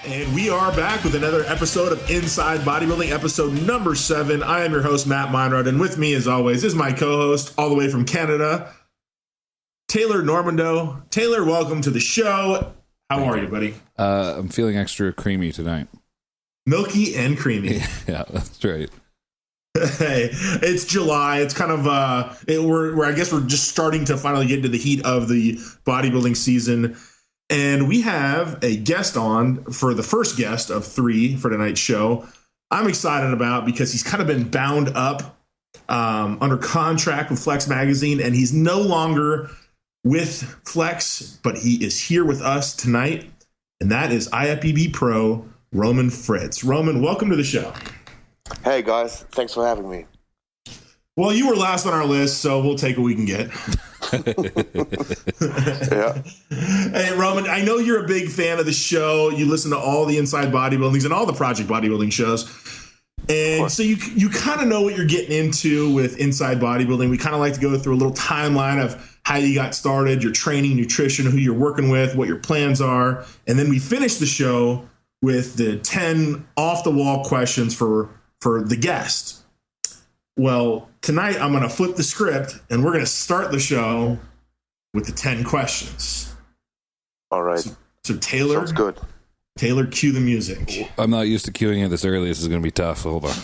And we are back with another episode of Inside Bodybuilding, episode number 7. I am your host, Matt Meinrad, and with me, as always, is my co-host, all the way from Canada, Taylor Normando. Taylor, welcome to the show. How are you, buddy? I'm feeling extra creamy tonight. Milky and creamy. Yeah, that's right. Hey, it's July. It's kind of I guess we're just starting to finally get into the heat of the bodybuilding season. And we have a guest on for the first guest of 3 for tonight's show. I'm excited about because he's kind of been bound up under contract with Flex Magazine, and he's no longer with Flex, but he is here with us tonight, and that is IFBB Pro Roman Fritz. Roman, welcome to the show. Hey guys, thanks for having me. Well, you were last on our list, so we'll take what we can get. Yeah. Hey, Roman, I know you're a big fan of the show. You listen to all the Inside Bodybuildings and all the Project Bodybuilding shows. And so you kind of know what you're getting into with Inside Bodybuilding. We kind of like to go through a little timeline of how you got started, your training, nutrition, who you're working with, what your plans are. And then we finish the show with the 10 off-the-wall questions for the guest. Well, tonight I'm going to flip the script, and we're going to start the show with the 10 questions. All right. So Taylor, sounds good. Taylor, cue the music. I'm not used to queuing it this early. This is going to be tough. Hold on.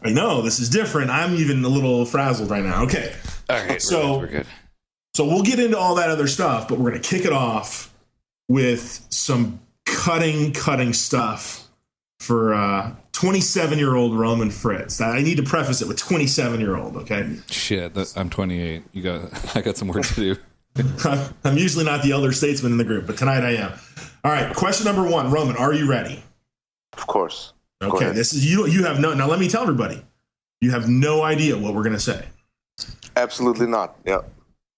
I know, this is different. I'm even a little frazzled right now. Okay. All right, we're good. So we'll get into all that other stuff, but we're going to kick it off with some cutting stuff for 27-year-old Roman Fritz. I need to preface it with 27-year-old, okay? Shit, I'm 28. I got some work to do. I'm usually not the elder statesman in the group, but tonight I am. All right, question number 1. Roman, are you ready? Of course. Okay, this is you have no. Now let me tell everybody. You have no idea what we're going to say. Absolutely not. Yeah.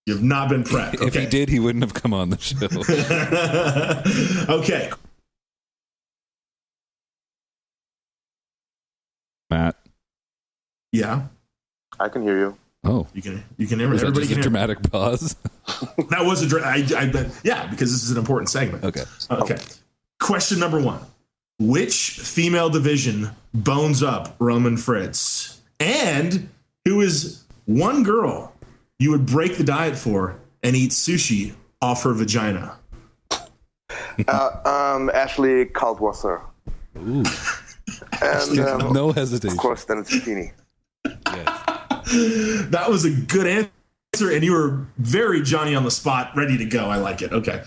You have not been prepped. Okay. If he did, he wouldn't have come on the show. Okay. Matt. Yeah. I can hear you. Oh. You can hear me. Was that Everybody just can a hear me. dramatic pause? That was I bet. Yeah, because this is an important segment. Okay. Question number 1. Which female division bones up Roman Fritz? And who is one girl you would break the diet for and eat sushi off her vagina? Ashley Caldwasser. Ooh. And no hesitation. Of course, then it's Bikini. Yes. That was a good answer, and you were very Johnny on the spot, ready to go. I like it. Okay.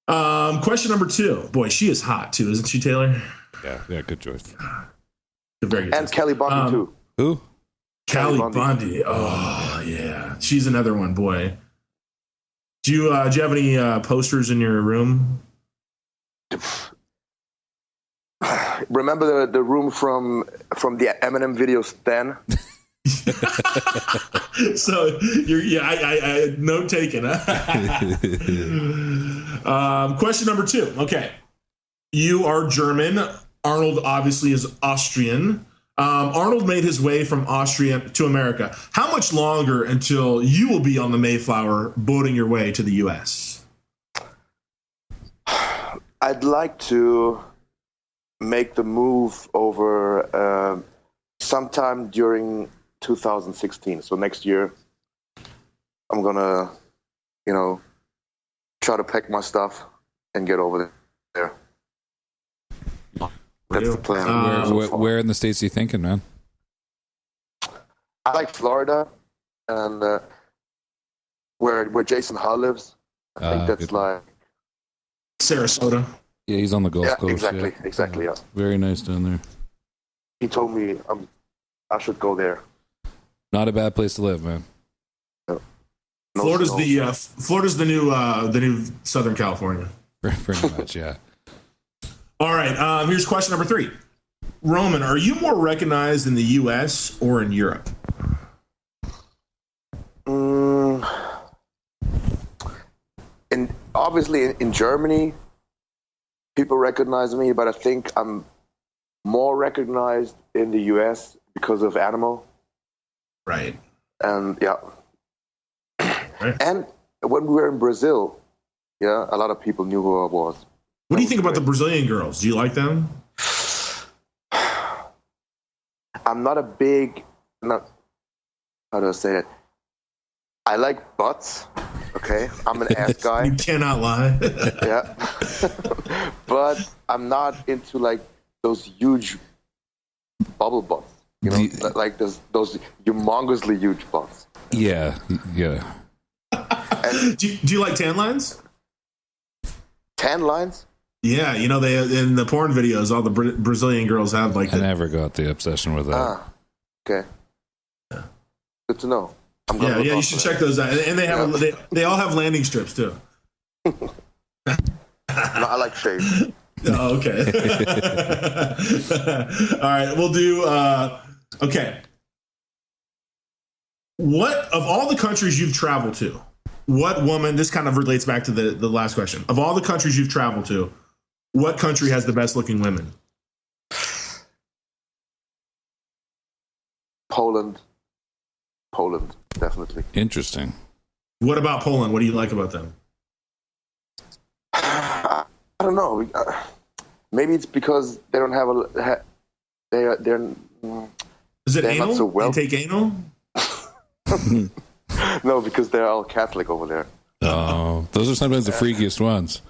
Question number 2. Boy, she is hot too, isn't she, Taylor? Yeah, good choice. Very good. And Kelly Bundy too. Who? Kelly Bundy. Oh yeah, she's another one. Boy, do you have any posters in your room? Remember the room from the Eminem video Stan? So I note taken. Question number 2. Okay, you are German. Arnold obviously is Austrian. Arnold made his way from Austria to America. How much longer until you will be on the Mayflower boating your way to the U.S.? I'd like to make the move over sometime during 2016. So next year, I'm gonna, try to pack my stuff and get over there. That's the plan. Where in the States are you thinking, man? I like Florida, and where Jason Hull lives. I think that's like Sarasota. Yeah, he's on the Gulf Coast. Exactly. Yeah. Very nice down there. He told me I should go there. Not a bad place to live, man. No. Florida's the new Southern California. Pretty much, yeah. All right. Here's question number 3. Roman, are you more recognized in the U.S. or in Europe? Obviously in Germany, people recognize me, but I think I'm more recognized in the U.S. because of Animal. Right. And yeah. Right. And when we were in Brazil, yeah, a lot of people knew who I was. What do you think about the Brazilian girls? Do you like them? I'm not a big, not, how do I say it? I like butts. Okay, I'm an ass guy. You cannot lie. Yeah, but I'm not into like those huge bubble butts. You know, like those humongously huge butts. Yeah. And, do you like tan lines? Tan lines? Yeah, you know, they in the porn videos, all the Brazilian girls have like. I never got the obsession with that. Ah, okay. Yeah. Good to know. Yeah, you should check those out. And they have they all have landing strips too. No, I like shave. Oh, okay. All right, we'll do. Okay. What of all the countries you've traveled to? What woman? This kind of relates back to the last question. Of all the countries you've traveled to, what country has the best looking women? Poland, definitely. Interesting. What about Poland? What do you like about them? I don't know. Maybe it's because they don't have they're. Is it anal? Not so well. They take anal? No, because they're all Catholic over there. Oh, those are sometimes the freakiest ones.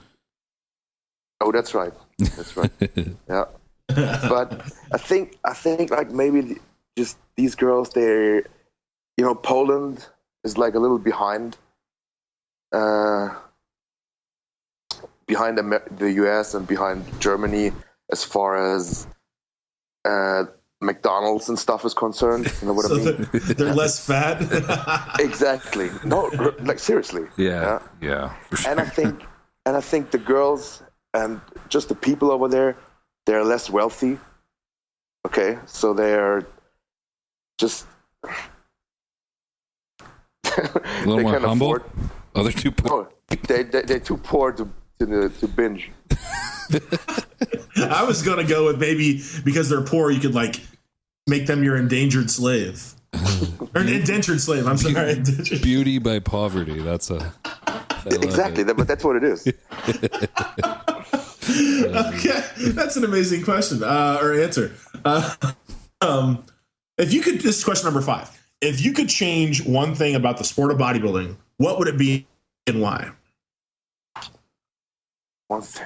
Oh, that's right. That's right. Yeah. But I think like maybe just these girls, they're, you know, Poland is like a little behind the US and behind Germany as far as McDonald's and stuff is concerned. You know what I mean? They're less fat. Exactly. No, like seriously. Yeah. For sure. And I think the girls and just the people over there, they're less wealthy. Okay, so they're just a little more humble. Oh, they're too poor. No, they're too poor to binge. I was gonna go with maybe because they're poor, you could like make them your endangered slave or an indentured slave. I'm sorry, beauty by poverty. That's exactly. But that's what it is. Okay, that's an amazing question or answer. If you could, this is question number 5. If you could change one thing about the sport of bodybuilding, what would it be and why? One thing.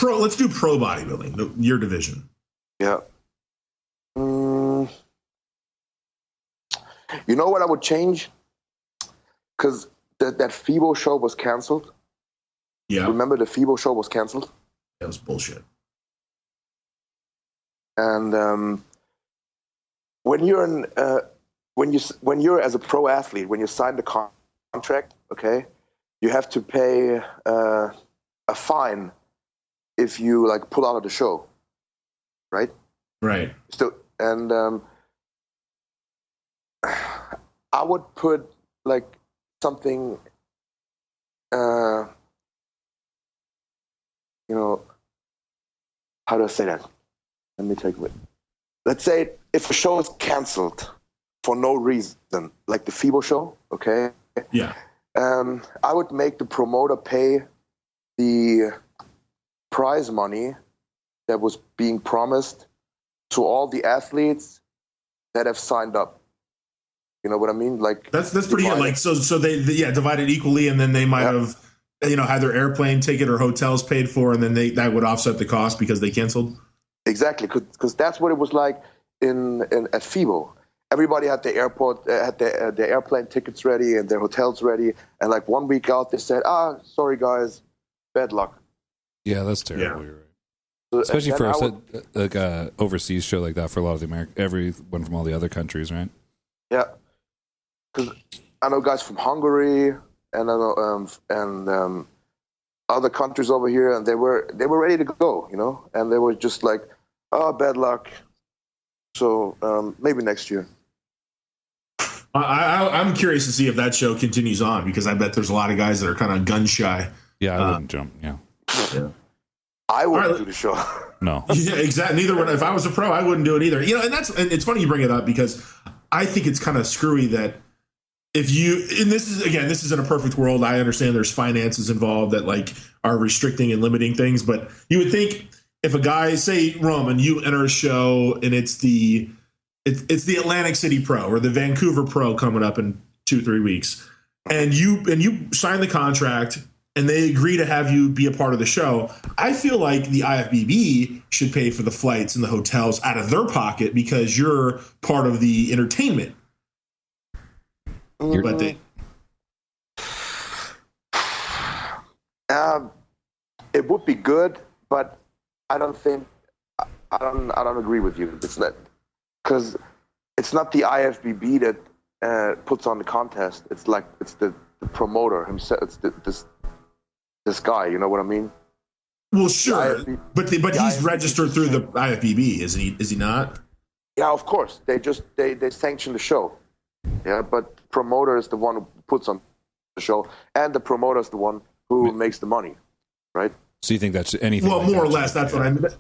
Let's do pro bodybuilding, your division. Yeah. You know what I would change? Because that FIBO show was canceled. Yeah. Remember the FIBO show was canceled? That was bullshit. And when you're as a pro athlete, when you sign the contract, okay, you have to pay a fine if you like pull out of the show, right? Right. So, and I would put like something, you know, how do I say that? Let me take it. Let's say if a show is canceled for no reason, like the FIBO show, okay? Yeah. I would make the promoter pay the prize money that was being promised to all the athletes that have signed up. You know what I mean? Like that's pretty good. Like so they divide it equally, and then they might have had their airplane ticket or hotels paid for, and then that would offset the cost because they canceled. Exactly, because that's what it was like at FIBO. Everybody had the airplane tickets ready and their hotels ready, and like 1 week out they said, sorry guys, bad luck. Yeah, that's terrible. Yeah. You're right. Especially for like a overseas show like that for a lot of everyone from all the other countries, right? Yeah, because I know guys from Hungary and I know other countries over here, and they were ready to go, you know, and they were just like, bad luck. So maybe next year. I'm curious to see if that show continues on because I bet there's a lot of guys that are kind of gun shy. Yeah, I wouldn't jump. Yeah. I wouldn't do the show. No. Yeah, exactly. Neither would. If I was a pro, I wouldn't do it either. You know, and it's funny you bring it up because I think it's kind of screwy that if you, and this is in a perfect world. I understand there's finances involved that like are restricting and limiting things, but you would think if a guy, say Roman, you enter a show and it's the Atlantic City Pro or the Vancouver Pro coming up in 2-3 weeks, and you sign the contract and they agree to have you be a part of the show, I feel like the IFBB should pay for the flights and the hotels out of their pocket because you're part of the entertainment. But it would be good, but I don't agree with you. It's not, because it's not the IFBB that puts on the contest. It's the promoter himself. It's this guy. You know what I mean? Well, sure, but he's registered through the IFBB, isn't he? Is he not? Yeah, of course. They sanction the show. Yeah, but promoter is the one who puts on the show, and the promoter is the one who makes the money, right? So you think that's anything? Well, like more or less, that's what I meant.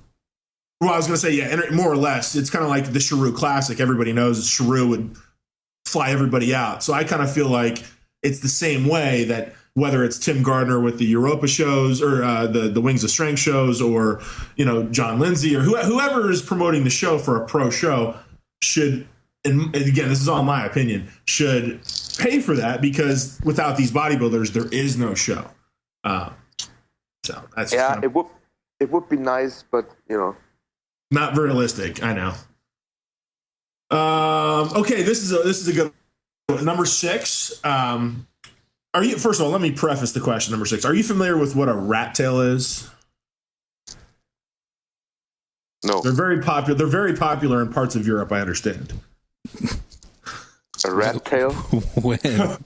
Well, I was going to say, yeah, more or less. It's kind of like the Cheru Classic. Everybody knows Cheru would fly everybody out. So I kind of feel like it's the same way that whether it's Tim Gardner with the Europa shows or the Wings of Strength shows, or John Lindsay or whoever is promoting the show for a pro show should. And again, this is all my opinion, should pay for that, because without these bodybuilders, there is no show. So that's it would be nice, but not realistic. I know. Okay, this is a good one. Number 6. Are you? First of all, let me preface the question. Number 6. Are you familiar with what a rat tail is? No. They're very popular. They're very popular in parts of Europe, I understand. A rat tail? When? A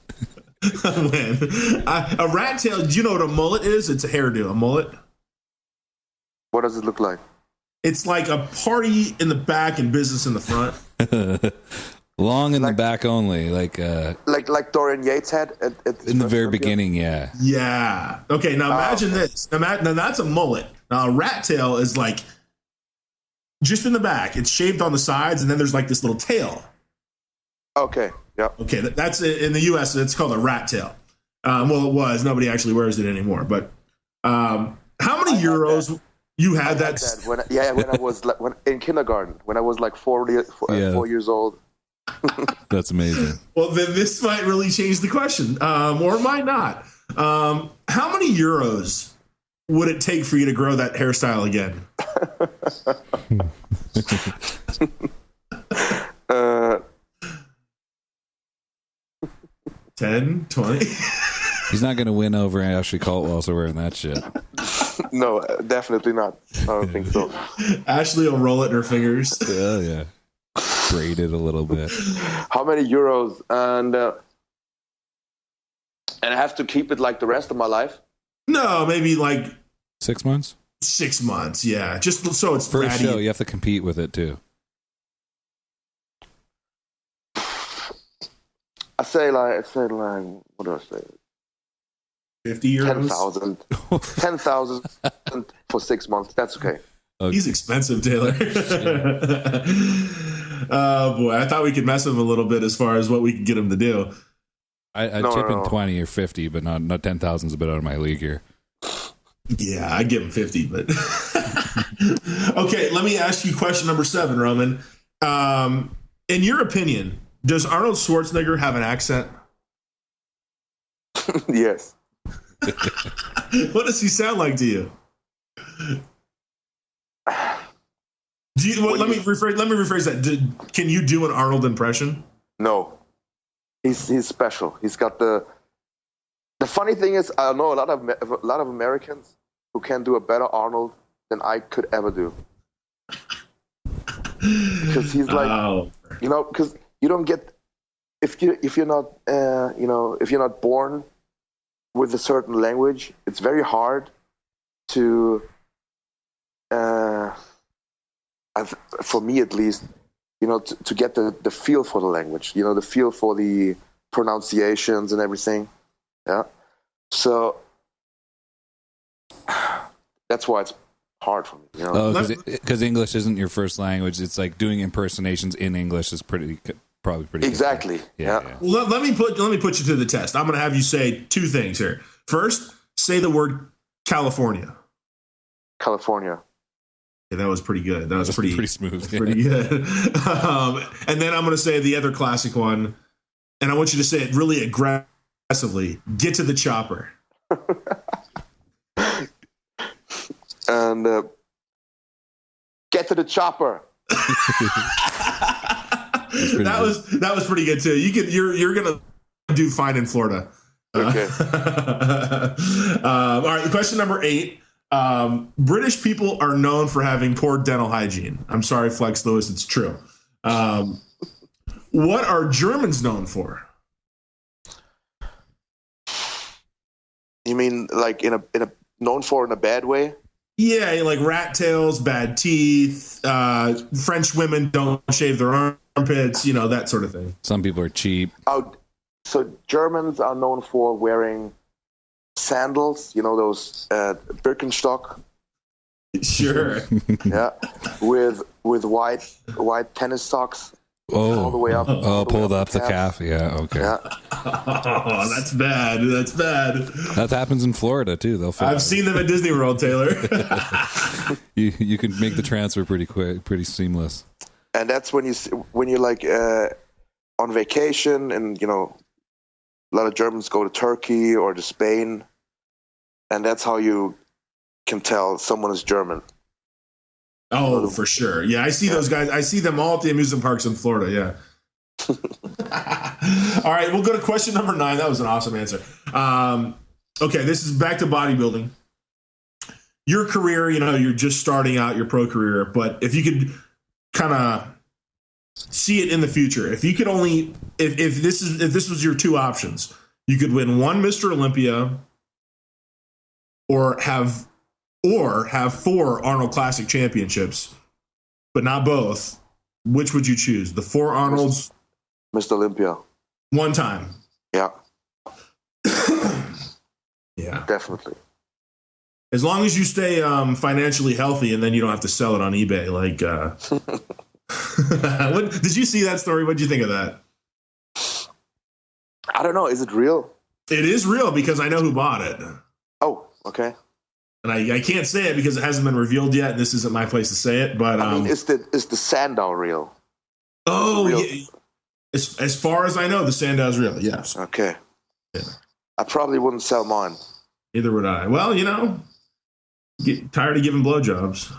rat tail. Do you know what a mullet is? It's a hairdo. A mullet. What does it look like? It's like a party in the back and business in the front. Long in the back only, like Dorian Yates had in the very beginning. Yeah. Yeah. Okay. Now imagine this. Now that's a mullet. Now a rat tail is like just in the back. It's shaved on the sides, and then there's like this little tail. Okay. Yeah. Okay. That's in the U.S. It's called a rat tail. Well, it was. Nobody actually wears it anymore. But how many euros you had that? When I was in kindergarten, when I was like 4 years old. That's amazing. Well, then this might really change the question, or it might not. How many euros would it take for you to grow that hairstyle again? 10, 20. He's not going to win over Ashley Caldwell also wearing that shit. No, definitely not. I don't think so. Ashley will roll it in her fingers. Yeah. Braid it a little bit. How many euros? And I have to keep it like the rest of my life? No, maybe like 6 months. 6 months, yeah. Just so it's for ratty. a show. You have to compete with it too. I say like what do I say? 50 euros. 10,000 for 6 months. That's okay. He's expensive, Taylor. Oh boy, I thought we could mess him a little bit as far as what we could get him to do. I'd chip in 20 or 50, but not 10,000 is a bit out of my league here. Yeah, I'd give him 50, but okay. Let me ask you question number 7, Roman. In your opinion, does Arnold Schwarzenegger have an accent? Yes. What does he sound like to you? Let me rephrase that. Can you do an Arnold impression? No. He's special. He's got the funny thing is, I know a lot of Americans who can do a better Arnold than I could ever do. Because he's like, because you don't get, if you're not born with a certain language, it's very hard to, for me at least, to get the feel for the language, the feel for the pronunciations and everything. Yeah. So that's why it's hard for me. Because English isn't your first language. It's like doing impersonations in English is pretty probably pretty exactly. Good. Yeah. Well, let me put you to the test. I'm going to have you say two things here. First, say the word California. California. Yeah, that was pretty good. That was pretty smooth. Pretty good. And then I'm going to say the other classic one, and I want you to say it really aggressively. Get to the chopper. And get to the chopper. That was pretty good too. You're gonna do fine in Florida. Okay. All right. Question number 8. British people are known for having poor dental hygiene. I'm sorry, Flex Lewis. It's true. What are Germans known for? You mean like in a known for in a bad way? Yeah, like rat tails, bad teeth. French women don't shave their armpits. That sort of thing. Some people are cheap. Oh, so Germans are known for wearing sandals. Those Birkenstock. Sure. Yeah, with white tennis socks. All the way up. Pulled up the calf. Yeah. Okay. Yeah. Oh, that's bad. That's bad. That happens in Florida too. I've seen them at Disney World, Taylor. You can make the transfer pretty quick, pretty seamless. And that's when you're like on vacation, and a lot of Germans go to Turkey or to Spain, and that's how you can tell someone is German. Oh, for sure. Yeah, I see those guys. I see them all at the amusement parks in Florida. Yeah. All right, we'll go to question number 9. That was an awesome answer. Okay, this is back to bodybuilding. Your career, you're just starting out your pro career, but if you could kind of see it in the future, if you could only, if this was your 2 options, you could win 1 Mr. Olympia, or have 4 Arnold Classic championships, but not both. Which would you choose? The 4 Arnolds? Mr. Olympia. 1 time. Yeah. Yeah. Definitely. As long as you stay financially healthy, and then you don't have to sell it on eBay. Like, did you see that story? What did you think of that? I don't know. Is it real? It is real because I know who bought it. Oh, okay. And I can't say it because it hasn't been revealed yet. This isn't my place to say it, but I mean, is the Sandow real? Oh, real? Yeah. As far as I know, the Sandow's real. Yes. Okay. Yeah. I probably wouldn't sell mine. Neither would I. Well, get tired of giving blowjobs.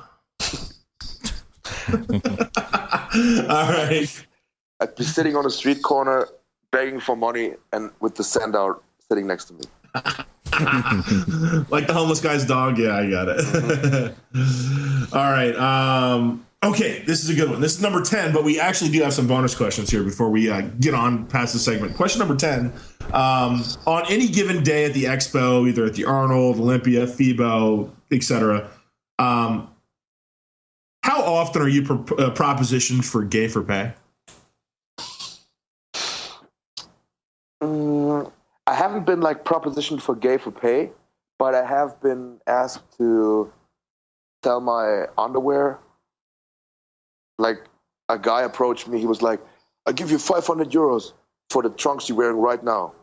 All right. I'd be sitting on a street corner begging for money, and with the Sandow sitting next to me. Like the homeless guy's dog. Yeah, I got it. Mm-hmm. All right. Okay, this is a good one. This is number 10, but we actually do have some bonus questions here before we get on past the segment. Question number 10. On any given day at the Expo, either at the Arnold, Olympia, FIBO, etc., how often are you propositioned for gay for pay? I haven't been propositioned for gay for pay, but I have been asked to sell my underwear. Like, a guy approached me. He was like, "I'll give you 500 euros for the trunks you're wearing right now."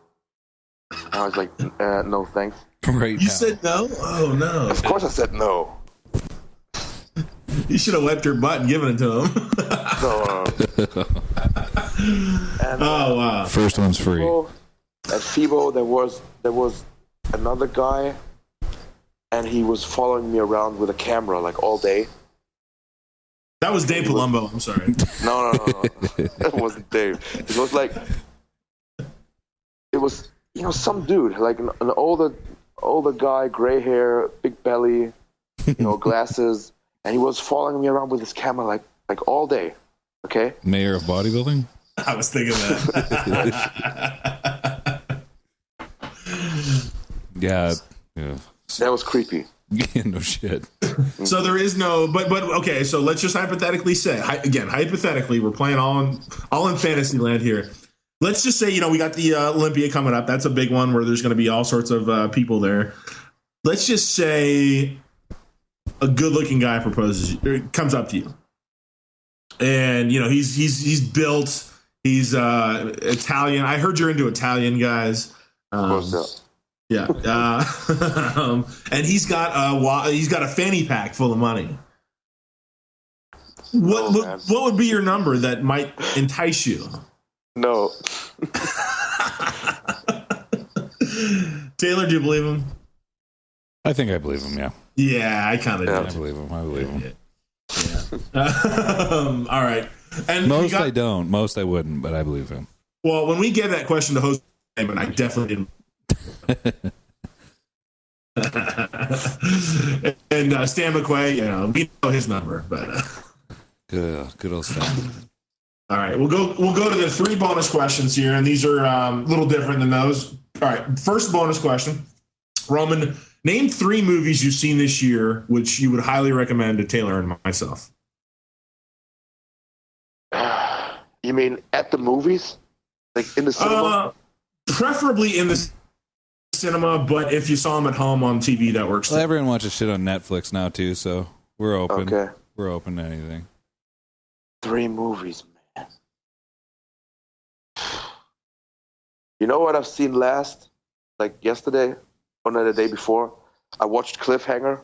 And I was like, "No, thanks." You said no? Oh, no. Of course I said no. You should have wiped your butt and given it to him. No. And, wow. First one's free. At FIBO, there was another guy, and he was following me around with a camera all day. That was Dave Palumbo. I'm sorry. No. That wasn't Dave. It was some dude, an older guy, gray hair, big belly, glasses, and he was following me around with his camera like all day. Okay. Mayor of bodybuilding. I was thinking that. Yeah. That was creepy. Yeah, no shit. So there is no, but okay. So let's just hypothetically say, hypothetically, we're playing all in fantasy land here. Let's just say, we got the Olympia coming up. That's a big one where there's going to be all sorts of people there. Let's just say a good-looking guy comes up to you, and he's built. He's Italian. I heard you're into Italian guys. Of course, yeah. And he's got a fanny pack full of money. What would be your number that might entice you? No. Taylor, do you believe him? I think I believe him. Yeah. Yeah, I kind of do. I believe him. Yeah. All right. And most I don't. Most I wouldn't, but I believe him. Well, when we gave that question to host, but I definitely didn't. And Stan McQuay, we know his number, but good old Stan. All right, we'll go to the 3 bonus questions here, and these are a little different than those. All right, first bonus question, Roman. Name 3 movies you've seen this year which you would highly recommend to Taylor and myself. You mean at the movies? Like in the cinema? Preferably in the cinema, but if you saw them at home on TV, that works. Well, everyone watches shit on Netflix now, too, so we're open. Okay. We're open to anything. 3 movies, man. You know what I've seen last? Like yesterday? Or the day before? I watched Cliffhanger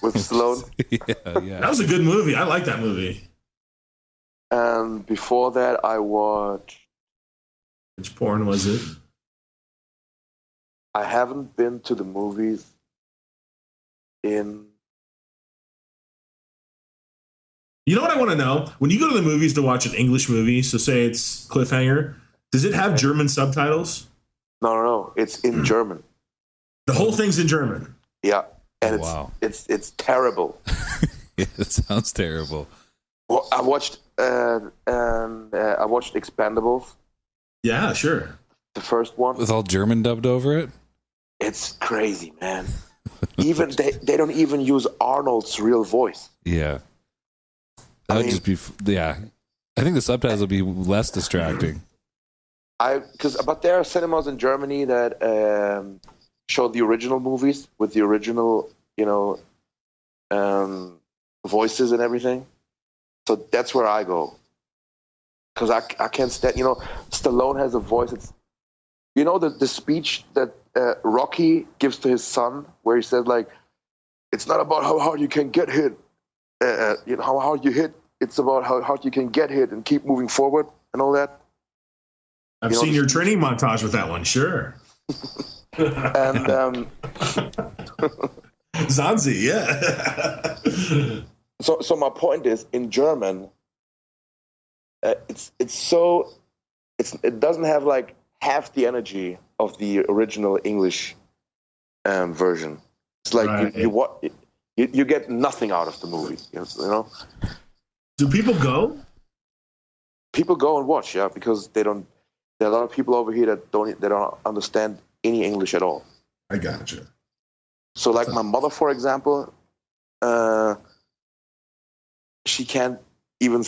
with Stallone. Yeah. That was a good movie. I like that movie. And before that, I watched... Which porn was it? I haven't been to the movies in... You know what I want to know? When you go to the movies to watch an English movie, so say it's Cliffhanger, does it have German subtitles? No. It's in German. The whole thing's in German? Yeah. And it's terrible. Yeah, it sounds terrible. Well, I watched Expendables. Yeah, sure. The first one. With all German dubbed over it? It's crazy, man. Even they don't even use Arnold's real voice. Yeah. That would just be, yeah. I think the subtitles would be less distracting. But there are cinemas in Germany that show the original movies with the original, voices and everything. So that's where I go. Because I can't stand, Stallone has a voice. It's, the speech that Rocky gives to his son, where he says, like, it's not about how hard you can get hit, how hard you hit. It's about how hard you can get hit and keep moving forward and all that. I've seen your training montage with that one, sure. And Zanzi, yeah. So my point is, in German, it doesn't have like half the energy of the original English version. It's like you get nothing out of the movie. Do people go? People go and watch, yeah, because they don't. There are a lot of people over here that don't understand any English at all. I gotcha. So, like my mother, for example, she can't even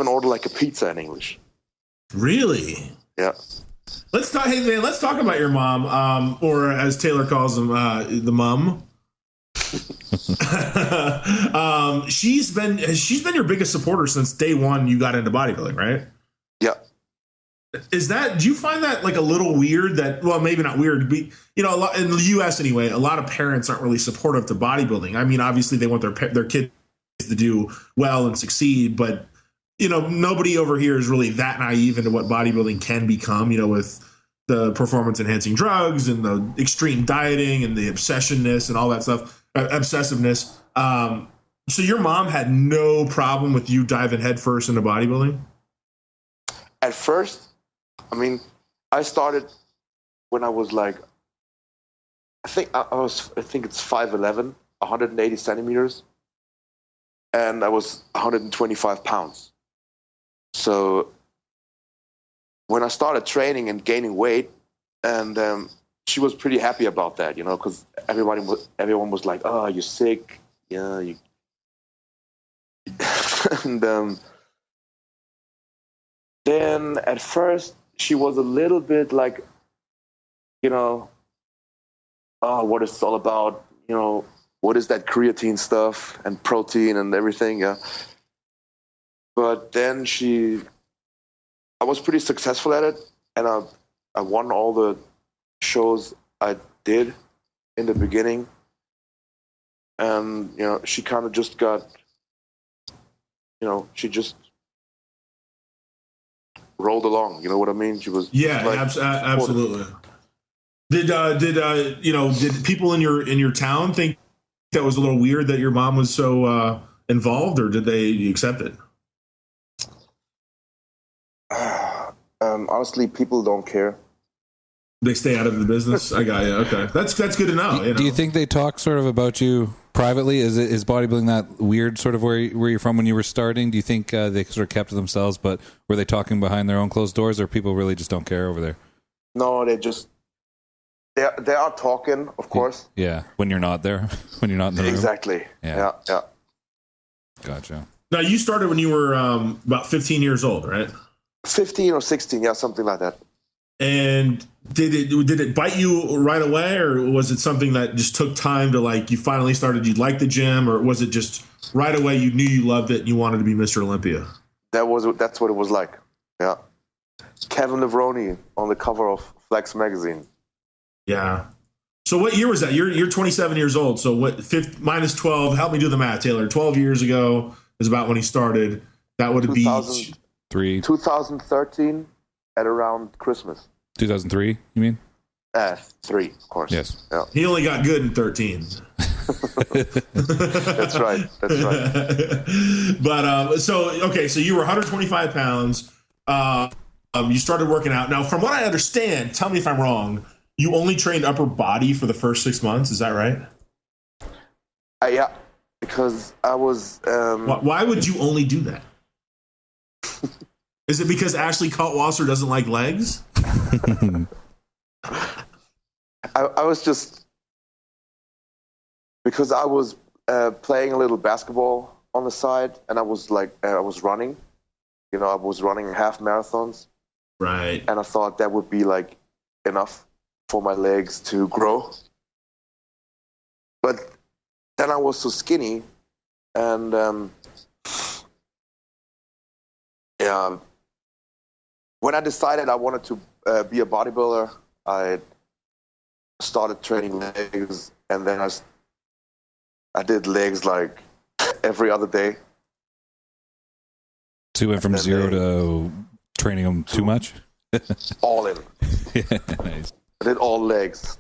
order like a pizza in English. Really? Yeah. Let's talk about your mom, or as Taylor calls them, the mum. She's been your biggest supporter since day one you got into bodybuilding, right? Yeah. Do you find that like a little weird that, well, maybe not weird, but a lot in the US anyway, a lot of parents aren't really supportive to bodybuilding. I mean, obviously they want their kids to do well and succeed, but nobody over here is really that naive into what bodybuilding can become, with the performance enhancing drugs and the extreme dieting and the obsessiveness and all that stuff. Obsessiveness. So your mom had no problem with you diving headfirst into bodybuilding? At first, I started when I was like, I think it's 5'11", 180 centimeters, and I was 125 pounds. So when I started training and gaining weight, and she was pretty happy about that, because everyone was like, "Oh, you're sick, yeah." And then at first she was a little bit like, "Oh, what is it all about? What is that creatine stuff and protein and everything?" Yeah. But then I was pretty successful at it, and I won all the shows I did in the beginning. And, she kind of just got, she just rolled along. You know what I mean? She was absolutely. Did people in your town think that was a little weird that your mom was so involved, or did they accept it? Honestly, people don't care. They stay out of the business. I got you. Okay, that's good to know. Do you think they talk sort of about you privately? Is bodybuilding that weird sort of where you're from when you were starting? Do you think they sort of kept to themselves, but were they talking behind their own closed doors, or people really just don't care over there? No, they are talking, of course. Yeah, when you're not there, when you're not in the room. Exactly. Yeah. Gotcha. Now you started when you were about 15 years old, right? 15 or 16, yeah, something like that. And did it bite you right away, or was it something that just took time to, like, you finally started, you liked the gym, or was it just right away you knew you loved it and you wanted to be Mr. Olympia? That's what it was like. Yeah. Kevin Levrone on the cover of Flex magazine. Yeah. So what year was that? You're 27 years old. So what, minus 12, help me do the math, Taylor. 12 years ago is about when he started. That would be 2013 at around Christmas. 2003, you mean? 3, of course. Yes. Yeah. He only got good in 13. That's right. But so you were 125 pounds. You started working out. Now, from what I understand, tell me if I'm wrong, you only trained upper body for the first 6 months. Is that right? Yeah, because I was... Why would you only do that? Is it because Ashley Kaltwasser doesn't like legs? I was just... Because I was playing a little basketball on the side, and I was running. I was running half marathons. Right. And I thought that would be like enough for my legs to grow. But then I was so skinny, and when I decided I wanted to be a bodybuilder, I started training legs, and then I did legs like every other day. So you went from zero to training them too much? All in. Yeah, nice. I did all legs.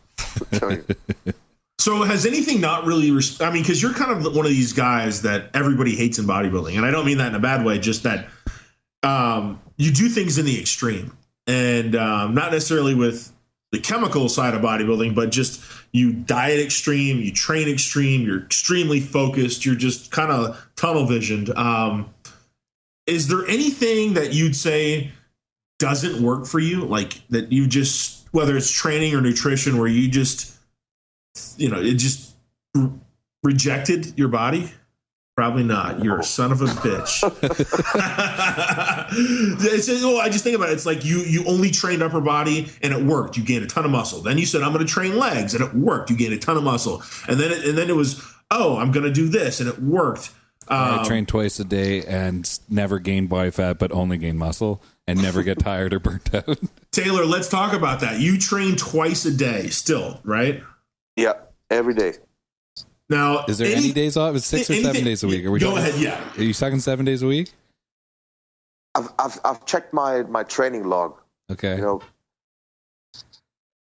So has anything not really, because you're kind of one of these guys that everybody hates in bodybuilding. And I don't mean that in a bad way, just that you do things in the extreme. And not necessarily with the chemical side of bodybuilding, but just you diet extreme, you train extreme, you're extremely focused, you're just kind of tunnel visioned. Is there anything that you'd say doesn't work for you? Like that you just, whether it's training or nutrition, where you just, it just rejected your body? Probably not. You're a son of a bitch. I just think about it. It's like you only trained upper body and it worked. You gained a ton of muscle. Then you said, I'm going to train legs, and it worked. You gained a ton of muscle. And then it was, I'm going to do this, and it worked. I train twice a day and never gain body fat, but only gain muscle, and never get tired or burnt out. Taylor, let's talk about that. You train twice a day still, right? Yeah, every day. Now, is there any days off? It's 6 or 7 days a week. Go ahead, yeah. Are you sucking 7 days a week? I've checked my training log. Okay.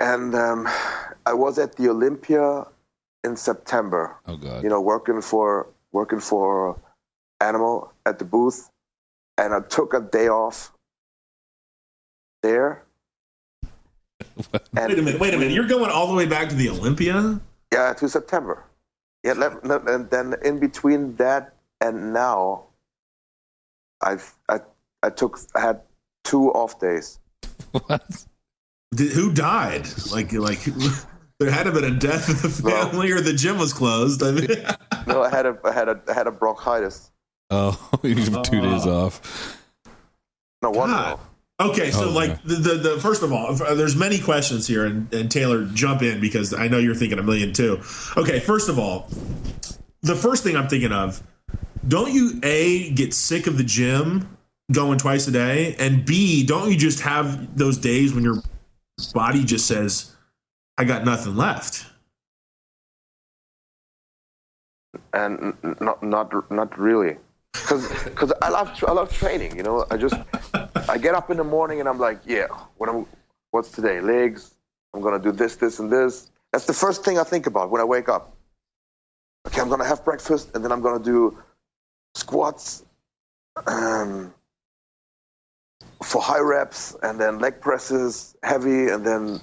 And I was at the Olympia in September. Oh God. Working for Animal at the booth, and I took a day off there. Wait a minute. You're going all the way back to the Olympia? Yeah, to September. Yeah, and then in between that and now, I had 2 off days. What? Who died? Like there had to have been a death in the family, or the gym was closed. I mean, no, I had a bronchitis. Oh, you have 2 days off. No wonder. Okay, so the first of all, there's many questions here, and Taylor, jump in because I know you're thinking a million too. Okay, first of all, the first thing I'm thinking of, don't you A, get sick of the gym going twice a day, and B, don't you just have those days when your body just says, I got nothing left? And not really, because I love training. You know, I get up in the morning and I'm like, yeah, what's today? Legs. I'm gonna do this, and this. That's the first thing I think about when I wake up. Okay, I'm gonna have breakfast, and then I'm gonna do squats for high reps, and then leg presses, heavy, and then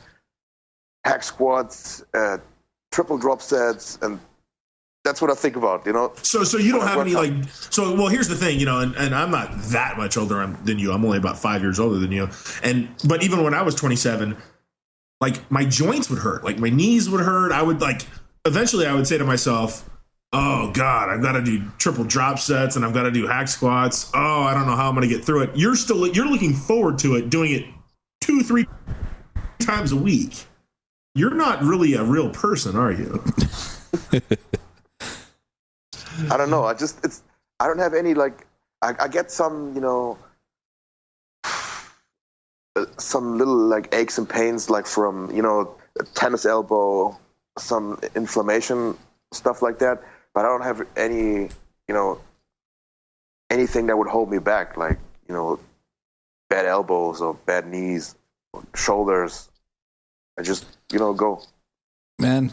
hack squats, triple drop sets, and that's what I think about, you know. So you don't have any well, here's the thing, you know, and I'm not that much older than you. I'm only about 5 years older than you. But even when I was 27, like my joints would hurt, like my knees would hurt. Eventually I would say to myself, oh God, I've got to do triple drop sets and I've got to do hack squats. Oh, I don't know how I'm going to get through it. You're looking forward to it, doing it 2-3 times a week. You're not really a real person, are you? I don't know. I don't have any, like, I get some, you know, some little like aches and pains, like from, you know, a tennis elbow, some inflammation, stuff like that. But I don't have any, you know, anything that would hold me back, like, you know, bad elbows or bad knees, or shoulders. I just, you know, go. Man,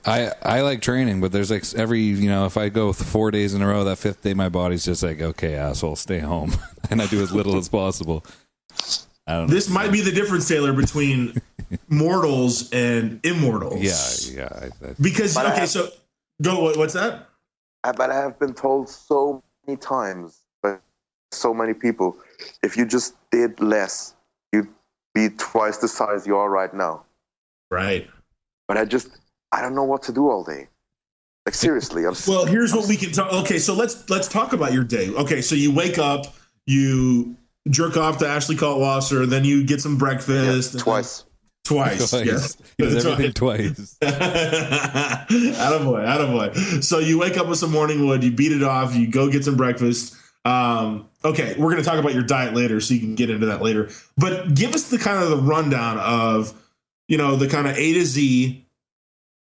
I like training, but there's like every, you know, if I go 4 days in a row, that fifth day my body's just like, okay, asshole, stay home. And I do as little as possible. I don't know. This might be the difference, Taylor, between mortals and immortals. Yeah. Because, so go, what's that? But I have been told so many times by so many people, if you just did less, you'd be twice the size you are right now. Right. But I don't know what to do all day. Like, seriously. Here's what we can talk. Okay, so let's talk about your day. Okay, so you wake up, you jerk off to Ashley Kaltwasser, then you get some breakfast. Yeah, twice. Yes. Everything twice. Attaboy. So you wake up with some morning wood, you beat it off, you go get some breakfast. Okay, we're going to talk about your diet later, so you can get into that later. But give us the kind of the rundown of, you know, the kind of A to Z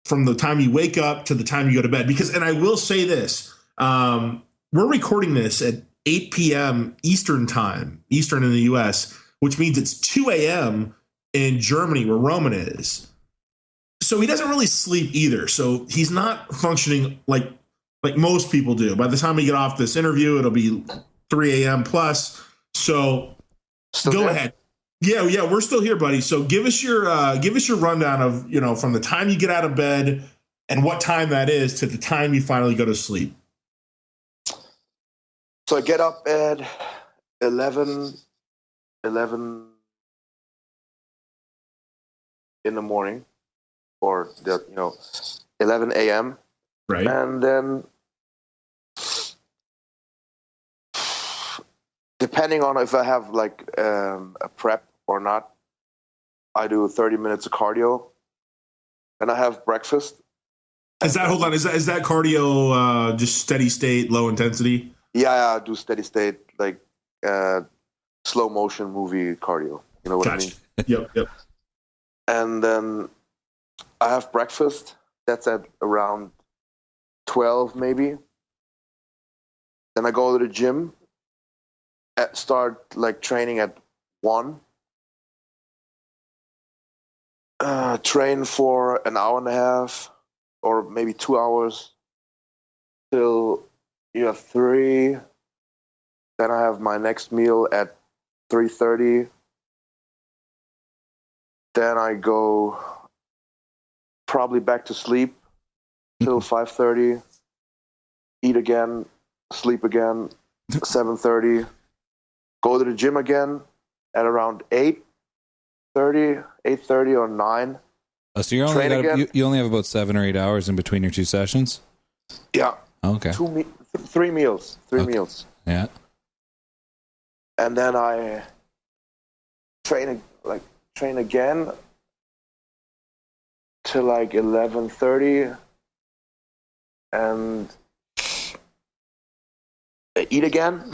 from the time you wake up to the time you go to bed. Because, and I will say this, we're recording this at 8 p.m. Eastern time, Eastern in the U.S., which means it's 2 a.m. in Germany where Roman is. So he doesn't really sleep either. So he's not functioning like most people do. By the time we get off this interview, it'll be 3 a.m. plus. So go ahead. Yeah, we're still here, buddy. So give us your rundown of, you know, from the time you get out of bed and what time that is to the time you finally go to sleep. So I get up at 11 in the morning, or 11 a.m. Right. And then, depending on if I have like a prep or not, I do 30 minutes of cardio. Then I have breakfast. Is that cardio just steady state, low intensity? Yeah, I do steady state, like slow motion movie cardio. You know what I mean? Yep. And then I have breakfast. That's at around 12 maybe. Then I go to the gym. Start like training at 1. Train for an hour and a half or maybe 2 hours till 3. Then I have my next meal at 3:30. Then I go probably back to sleep till 5:30. Eat again, sleep again, 7:30. Go to the gym again at around 8:30 or 9. So you only have about 7 or 8 hours in between your two sessions? Yeah. Okay. 3 meals. 3 meals. Yeah. And then I train again till like 11:30, and eat again.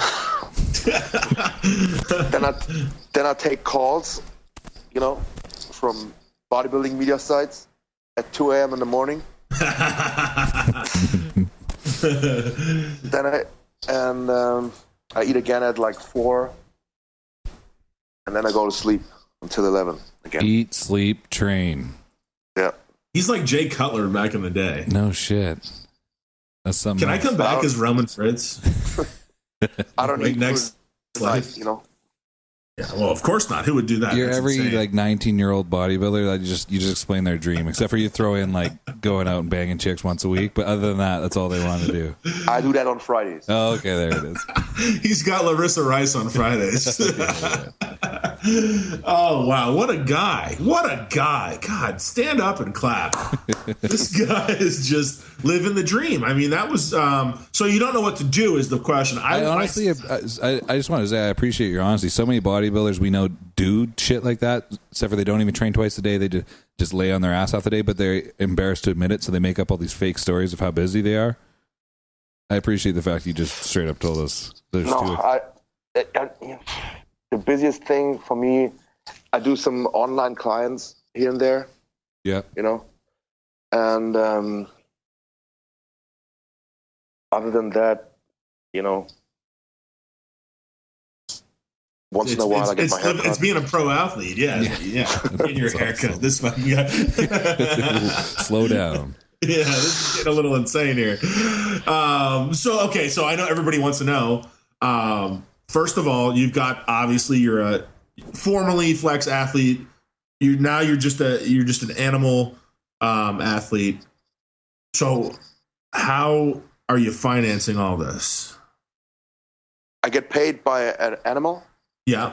then I take calls, from bodybuilding media sites at 2 a.m. in the morning. Then I eat again at like 4, and then I go to sleep until 11 again. Eat, sleep, train. Yeah. He's like Jay Cutler back in the day. No shit. That's something. Can I come back as Roman Fritz? I don't need next life, Yeah, well, of course not. Who would do that? You're That's every insane. like 19-year-old bodybuilder that you just explain their dream, except for you throw in like going out and banging chicks once a week. But other than that, that's all they want to do. I do that on Fridays. Oh, okay, there it is. He's got Larissa Rice on Fridays. Yeah. Oh, wow. What a guy. What a guy. God, stand up and clap. This guy is just living the dream. I mean, that was, so you don't know what to do is the question. I honestly, I just want to say I appreciate your honesty. So many bodybuilders we know do shit like that, except for they don't even train twice a day. They just lay on their ass half the day, but they're embarrassed to admit it, so they make up all these fake stories of how busy they are. I appreciate the fact you just straight up told us. The busiest thing for me, I do some online clients here and there. Yeah. And other than that, once in a while I get my haircut. It's being a pro athlete, yeah. Getting your haircut. Awesome. This fucking guy. Slow down. Yeah, this is getting a little insane here. So I know everybody wants to know. First of all, you've got obviously you're a formerly flex athlete. You're just an animal athlete. So how are you financing all this? I get paid by an animal. Yeah.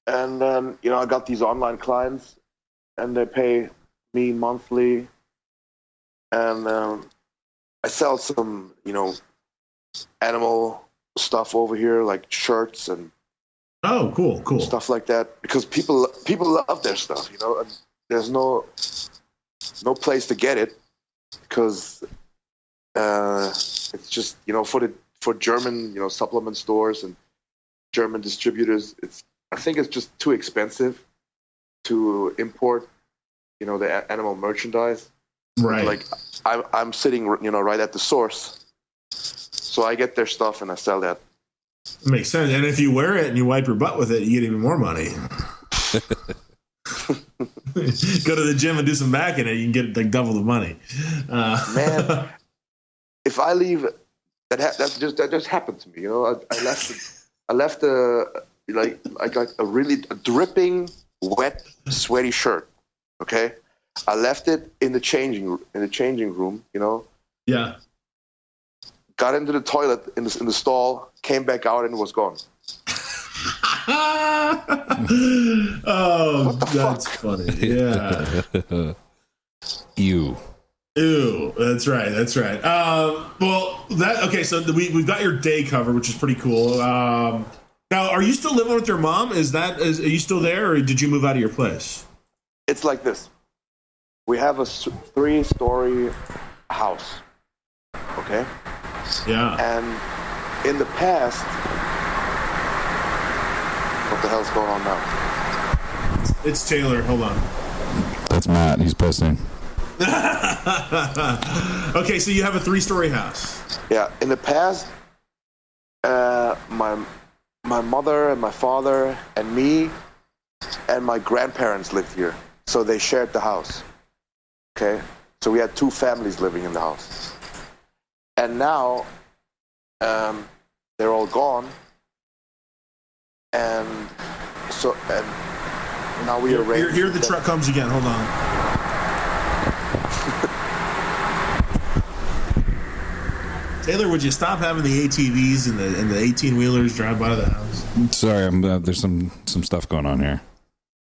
And then, I got these online clients and they pay me monthly. And I sell some, animal stuff over here, like shirts and cool stuff like that, because people love their stuff, and there's no place to get it because it's just for German supplement stores and German distributors, I think it's just too expensive to import the animal merchandise. Right. Like I'm sitting right at the source. So I get their stuff and I sell that. Makes sense. And if you wear it and you wipe your butt with it, you get even more money. Go to the gym and do some back in it, you can get like double the money. Man, if I leave, that just happened to me. I left a really dripping, wet, sweaty shirt. Okay, I left it in the changing room. Yeah. Got into the toilet in the stall, came back out, and it was gone. Oh, that's funny. Yeah. Ew. That's right. So we've got your day cover, which is pretty cool. Now, are you still living with your mom? Are you still there, or did you move out of your place? It's like this. We have a 3-story house. Okay. Yeah. And in the past, what the hell's going on now? It's Taylor. Hold on. That's Matt. He's pissing. Okay, so you have a 3-story house. Yeah. In the past, my mother and my father and me and my grandparents lived here, so they shared the house. Okay. So we had 2 families living in the house. And now, they're all gone, and now we arrange. Here the truck comes again. Hold on. Taylor, would you stop having the ATVs and the 18-wheelers drive by the house? Sorry, there's some stuff going on here.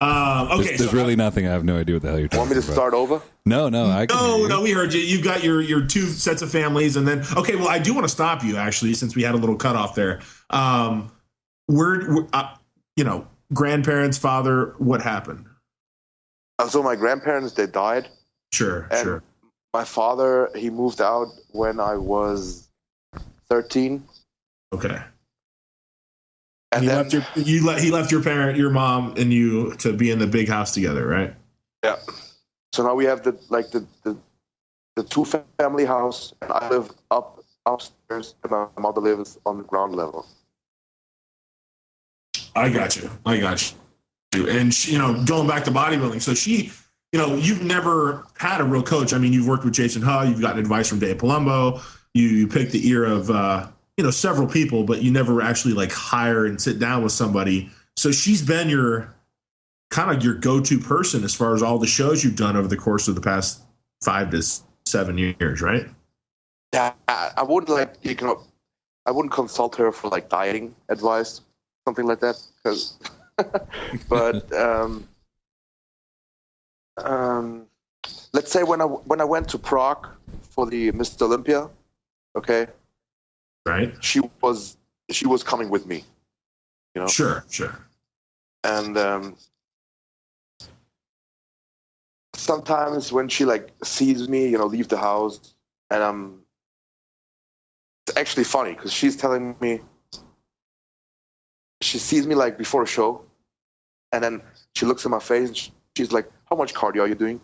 Okay, there's really nothing. I have no idea what the hell you're talking about. Want me to start over? No, No, we heard you. You've got your 2 sets of families, and then I do want to stop you actually, since we had a little cutoff there. Grandparents, father, what happened? So my grandparents, they died. Sure. My father, he moved out when I was 13, Okay. And he then left your mom and you to be in the big house together, right? Yeah. So now we have the two family house, and I live upstairs, and my mother lives on the ground level. I got you. And she, going back to bodybuilding, so she, you've never had a real coach. I mean, you've worked with Jason Hull, you've gotten advice from Dave Palumbo, you picked the ear of several people, but you never actually like hire and sit down with somebody. So she's been your go-to person as far as all the shows you've done over the course of the past 5 to 7 years, right? Yeah, I wouldn't I wouldn't consult her for like dieting advice, something like that, because. But let's say when I went to Prague for the Mr. Olympia, okay, right? She was coming with me, Sure. And sometimes when she like sees me, leave the house, and it's actually funny because she's telling me. She sees me like before a show, and then she looks at my face and she's like, "How much cardio are you doing?"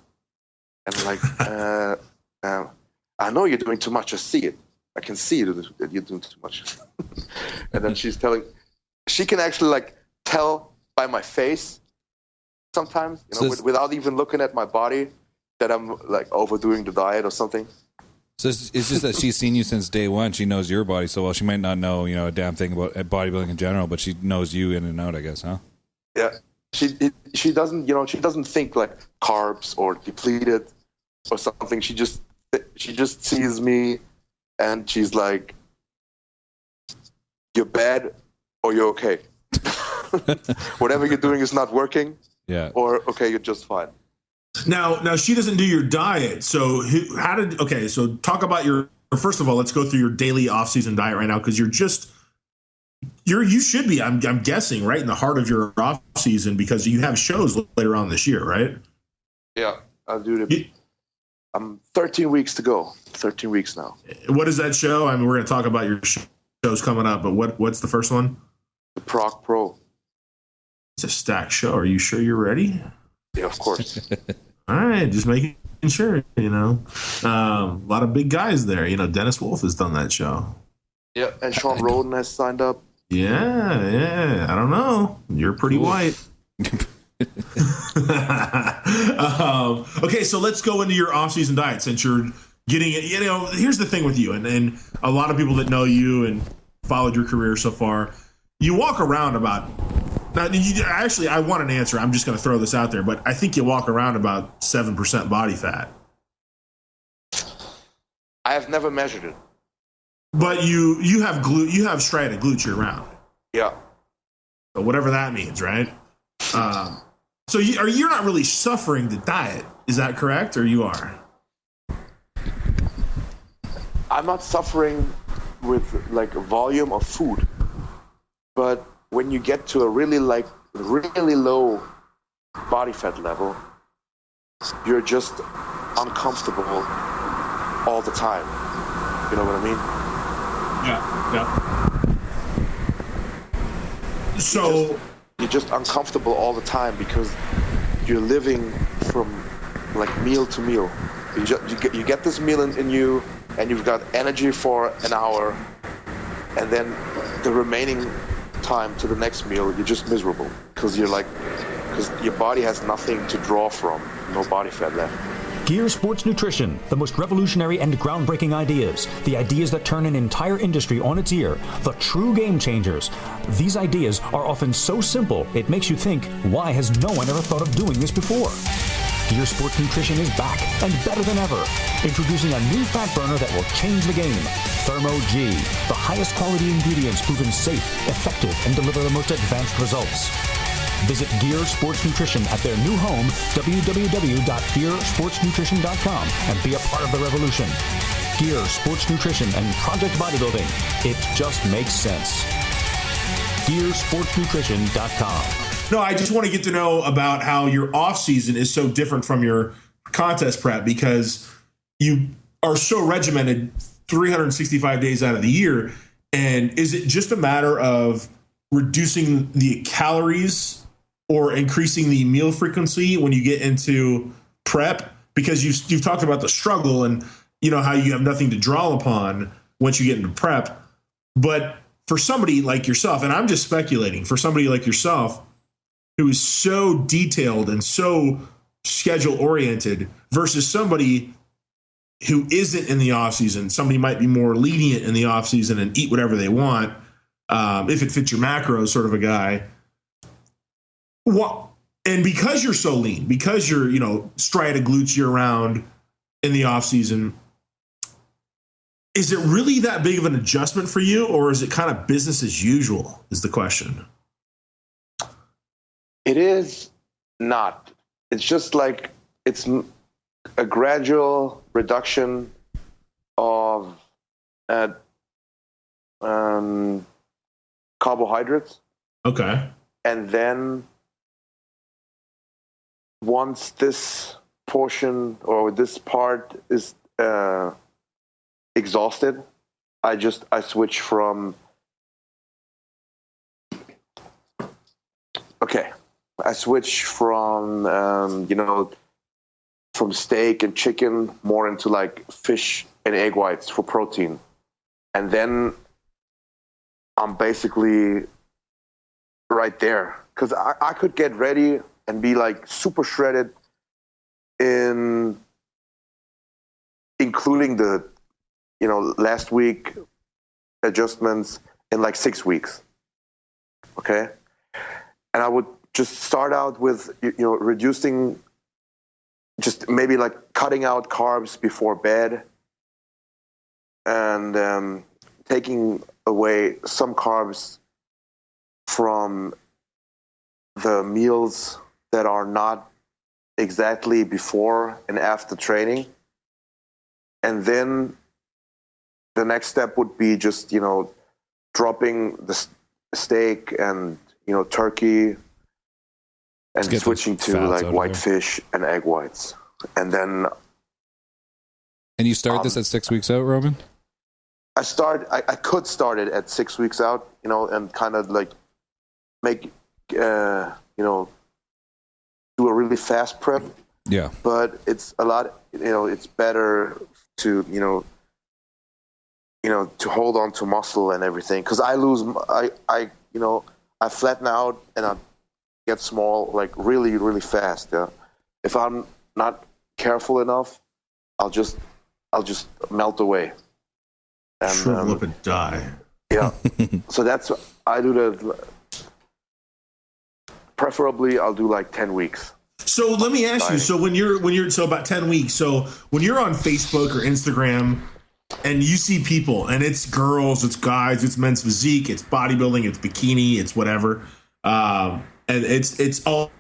And I'm like, "I know you're doing too much. I see it. I can see that you're doing too much." And then she can actually like tell by my face sometimes, without even looking at my body, that I'm like overdoing the diet or something. So it's just that she's seen you since day one. She knows your body so well. She might not know, a damn thing about bodybuilding in general, but she knows you in and out, I guess, huh? Yeah. She doesn't, she doesn't think like carbs or depleted or something. She just sees me and she's like, "You're bad or you're okay. Whatever you're doing is not working." Yeah. Or okay, you're just fine. Now she doesn't do your diet. So so talk about first of all, let's go through your daily off-season diet right now, because you should be, I'm guessing, right in the heart of your off-season, because you have shows later on this year, right? Yeah, I'll do I'm 13 weeks to go. 13 weeks now. What is that show? I mean, we're going to talk about your shows coming up, but what's the first one? The Prague Pro. It's a stacked show. Are you sure you're ready? Yeah, of course. All right, just making sure, a lot of big guys there. Dennis Wolf has done that show. Yeah, and Sean Roden has signed up. Yeah. I don't know. You're pretty white. Okay, so let's go into your off-season diet, since you're getting it. Here's the thing with you, and a lot of people that know you and followed your career so far, you walk around about. Now, I want an answer. I'm just going to throw this out there, but I think you walk around about 7% body fat. I have never measured it. But you have striated glutes year round. Yeah. So whatever that means, right? So you're not really suffering the diet, is that correct, or you are? I'm not suffering with like volume of food, but when you get to a really low body fat level, you're just uncomfortable all the time. You know what I mean? Yeah. So you're just uncomfortable all the time because you're living from like meal to meal. You get this meal in you, and you've got energy for an hour, and then the remaining time to the next meal, you're just miserable because your body has nothing to draw from, no body fat left. Gear Sports Nutrition, the most revolutionary and groundbreaking ideas. The ideas that turn an entire industry on its ear. The true game changers. These ideas are often so simple, it makes you think, why has no one ever thought of doing this before? Gear Sports Nutrition is back and better than ever. Introducing a new fat burner that will change the game. Thermo G, the highest quality ingredients proven safe, effective, and deliver the most advanced results. Visit Gear Sports Nutrition at their new home, www.gearsportsnutrition.com, and be a part of the revolution. Gear Sports Nutrition and Project Bodybuilding. It just makes sense. gearsportsnutrition.com. No, I just want to get to know about how your off season is so different from your contest prep, because you are so regimented 365 days out of the year. And is it just a matter of reducing the calories or increasing the meal frequency when you get into prep? Because you've talked about the struggle and how you have nothing to draw upon once you get into prep. But for somebody like yourself, and I'm just speculating, for somebody like yourself who is so detailed and so schedule oriented versus somebody who isn't in the off season, somebody might be more lenient in the off season and eat whatever they want, if it fits your macros, sort of a guy. What? And because you're so lean, because you're striated glutes year round in the off season, is it really that big of an adjustment for you, or is it kind of business as usual? Is the question. It is not. It's just like it's a gradual reduction of carbohydrates. Okay. And then once this portion or this part is exhausted, I switch from from steak and chicken more into like fish and egg whites for protein. And then I'm basically right there, because I could get ready and be like super shredded including the last week adjustments in like 6 weeks. Okay. And I would just start out with, reducing, just maybe like cutting out carbs before bed and taking away some carbs from the meals that are not exactly before and after training. And then the next step would be just, dropping the steak and, turkey and switching to like white fish and egg whites. And then. And you start this at 6 weeks out, Roman? I could start it at 6 weeks out, and kind of like make, do a really fast prep. Yeah. But it's a lot, it's better to, to hold on to muscle and everything. Cause I flatten out and I get small, like really, really fast. Yeah. If I'm not careful enough, I'll just melt away. And, shrivel up and die. Yeah. So that's, I do that. Preferably I'll do like 10 weeks. So let me ask you, so when you're so about 10 weeks, so when you're on Facebook or Instagram and you see people and it's girls, it's guys, it's men's physique, it's bodybuilding, it's bikini, it's whatever. And it's all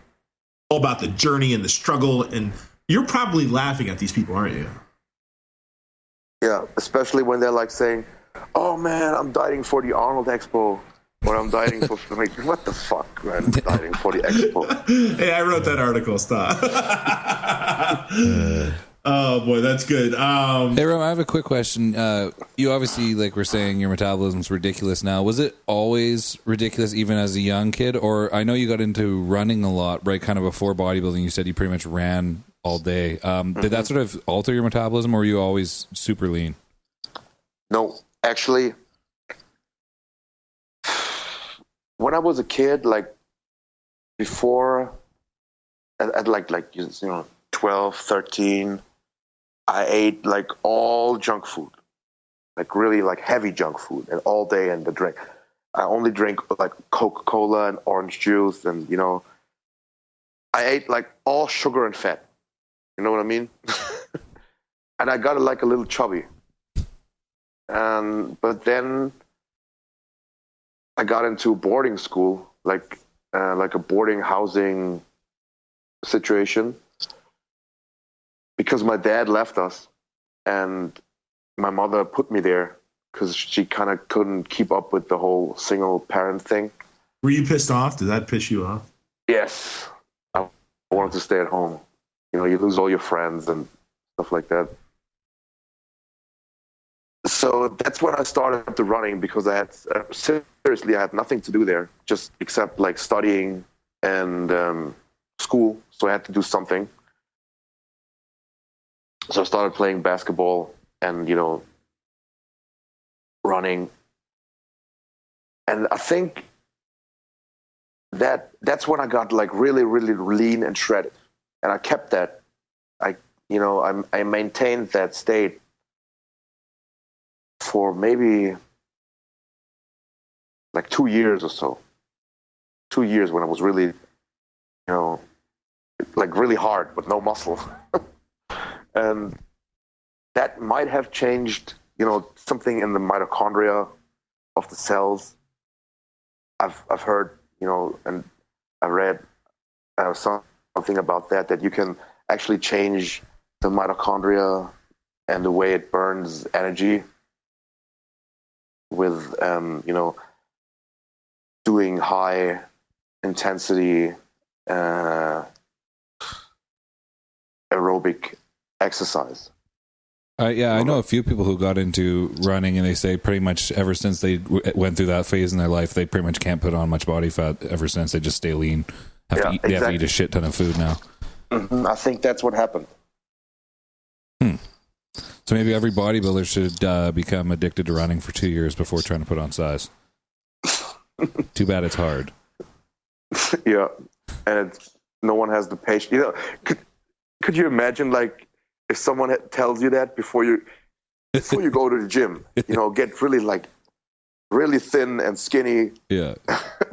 about the journey and the struggle. And you're probably laughing at these people, aren't you? Yeah. Especially when they're like saying, oh man, I'm dieting for the Arnold Expo. Or I'm dieting for what the fuck, man? I'm dieting for the Expo. Hey, I wrote that article. Stop. Oh boy, that's good. Hey, Roman, I have a quick question. You obviously, like we're saying, your metabolism's ridiculous now. Was it always ridiculous, even as a young kid? Or I know you got into running a lot, right? Kind of before bodybuilding, you said you pretty much ran all day. Did that sort of alter your metabolism, or were you always super lean? No, actually. When I was a kid, like before, at like 12, 13, I ate like all junk food, like really like heavy junk food, and all day. And I only drink like Coca-Cola and orange juice, and I ate like all sugar and fat. You know what I mean? And I got like a little chubby. But then I got into boarding school, like a boarding housing situation, because my dad left us, and my mother put me there because she kind of couldn't keep up with the whole single parent thing. Were you pissed off? Did that piss you off? Yes, I wanted to stay at home. You lose all your friends and stuff like that. So that's when I started the running, because I had seriously, I had nothing to do there, just except like studying and school. So I had to do something. So I started playing basketball and, you know, running. And I think that's when I got like really, really lean and shredded. And I kept that. I maintained that state for maybe like 2 years or so. 2 years when I was really, you know, like really hard, but no muscle. And that might have changed, you know, something in the mitochondria of the cells. I've heard, you know, and I read something about that you can actually change the mitochondria and the way it burns energy with, you know, doing high intensity aerobic exercise. I know a few people who got into running, and they say pretty much ever since they went through that phase in their life, they pretty much can't put on much body fat ever since. They just stay lean. They have to eat a shit ton of food now. Mm-hmm. I think that's what happened. So maybe every bodybuilder should become addicted to running for 2 years before trying to put on size. Too bad it's hard. Yeah, and no one has the patience. You know, could you imagine, like, if someone tells you that before you go to the gym, you know, get really thin and skinny, yeah,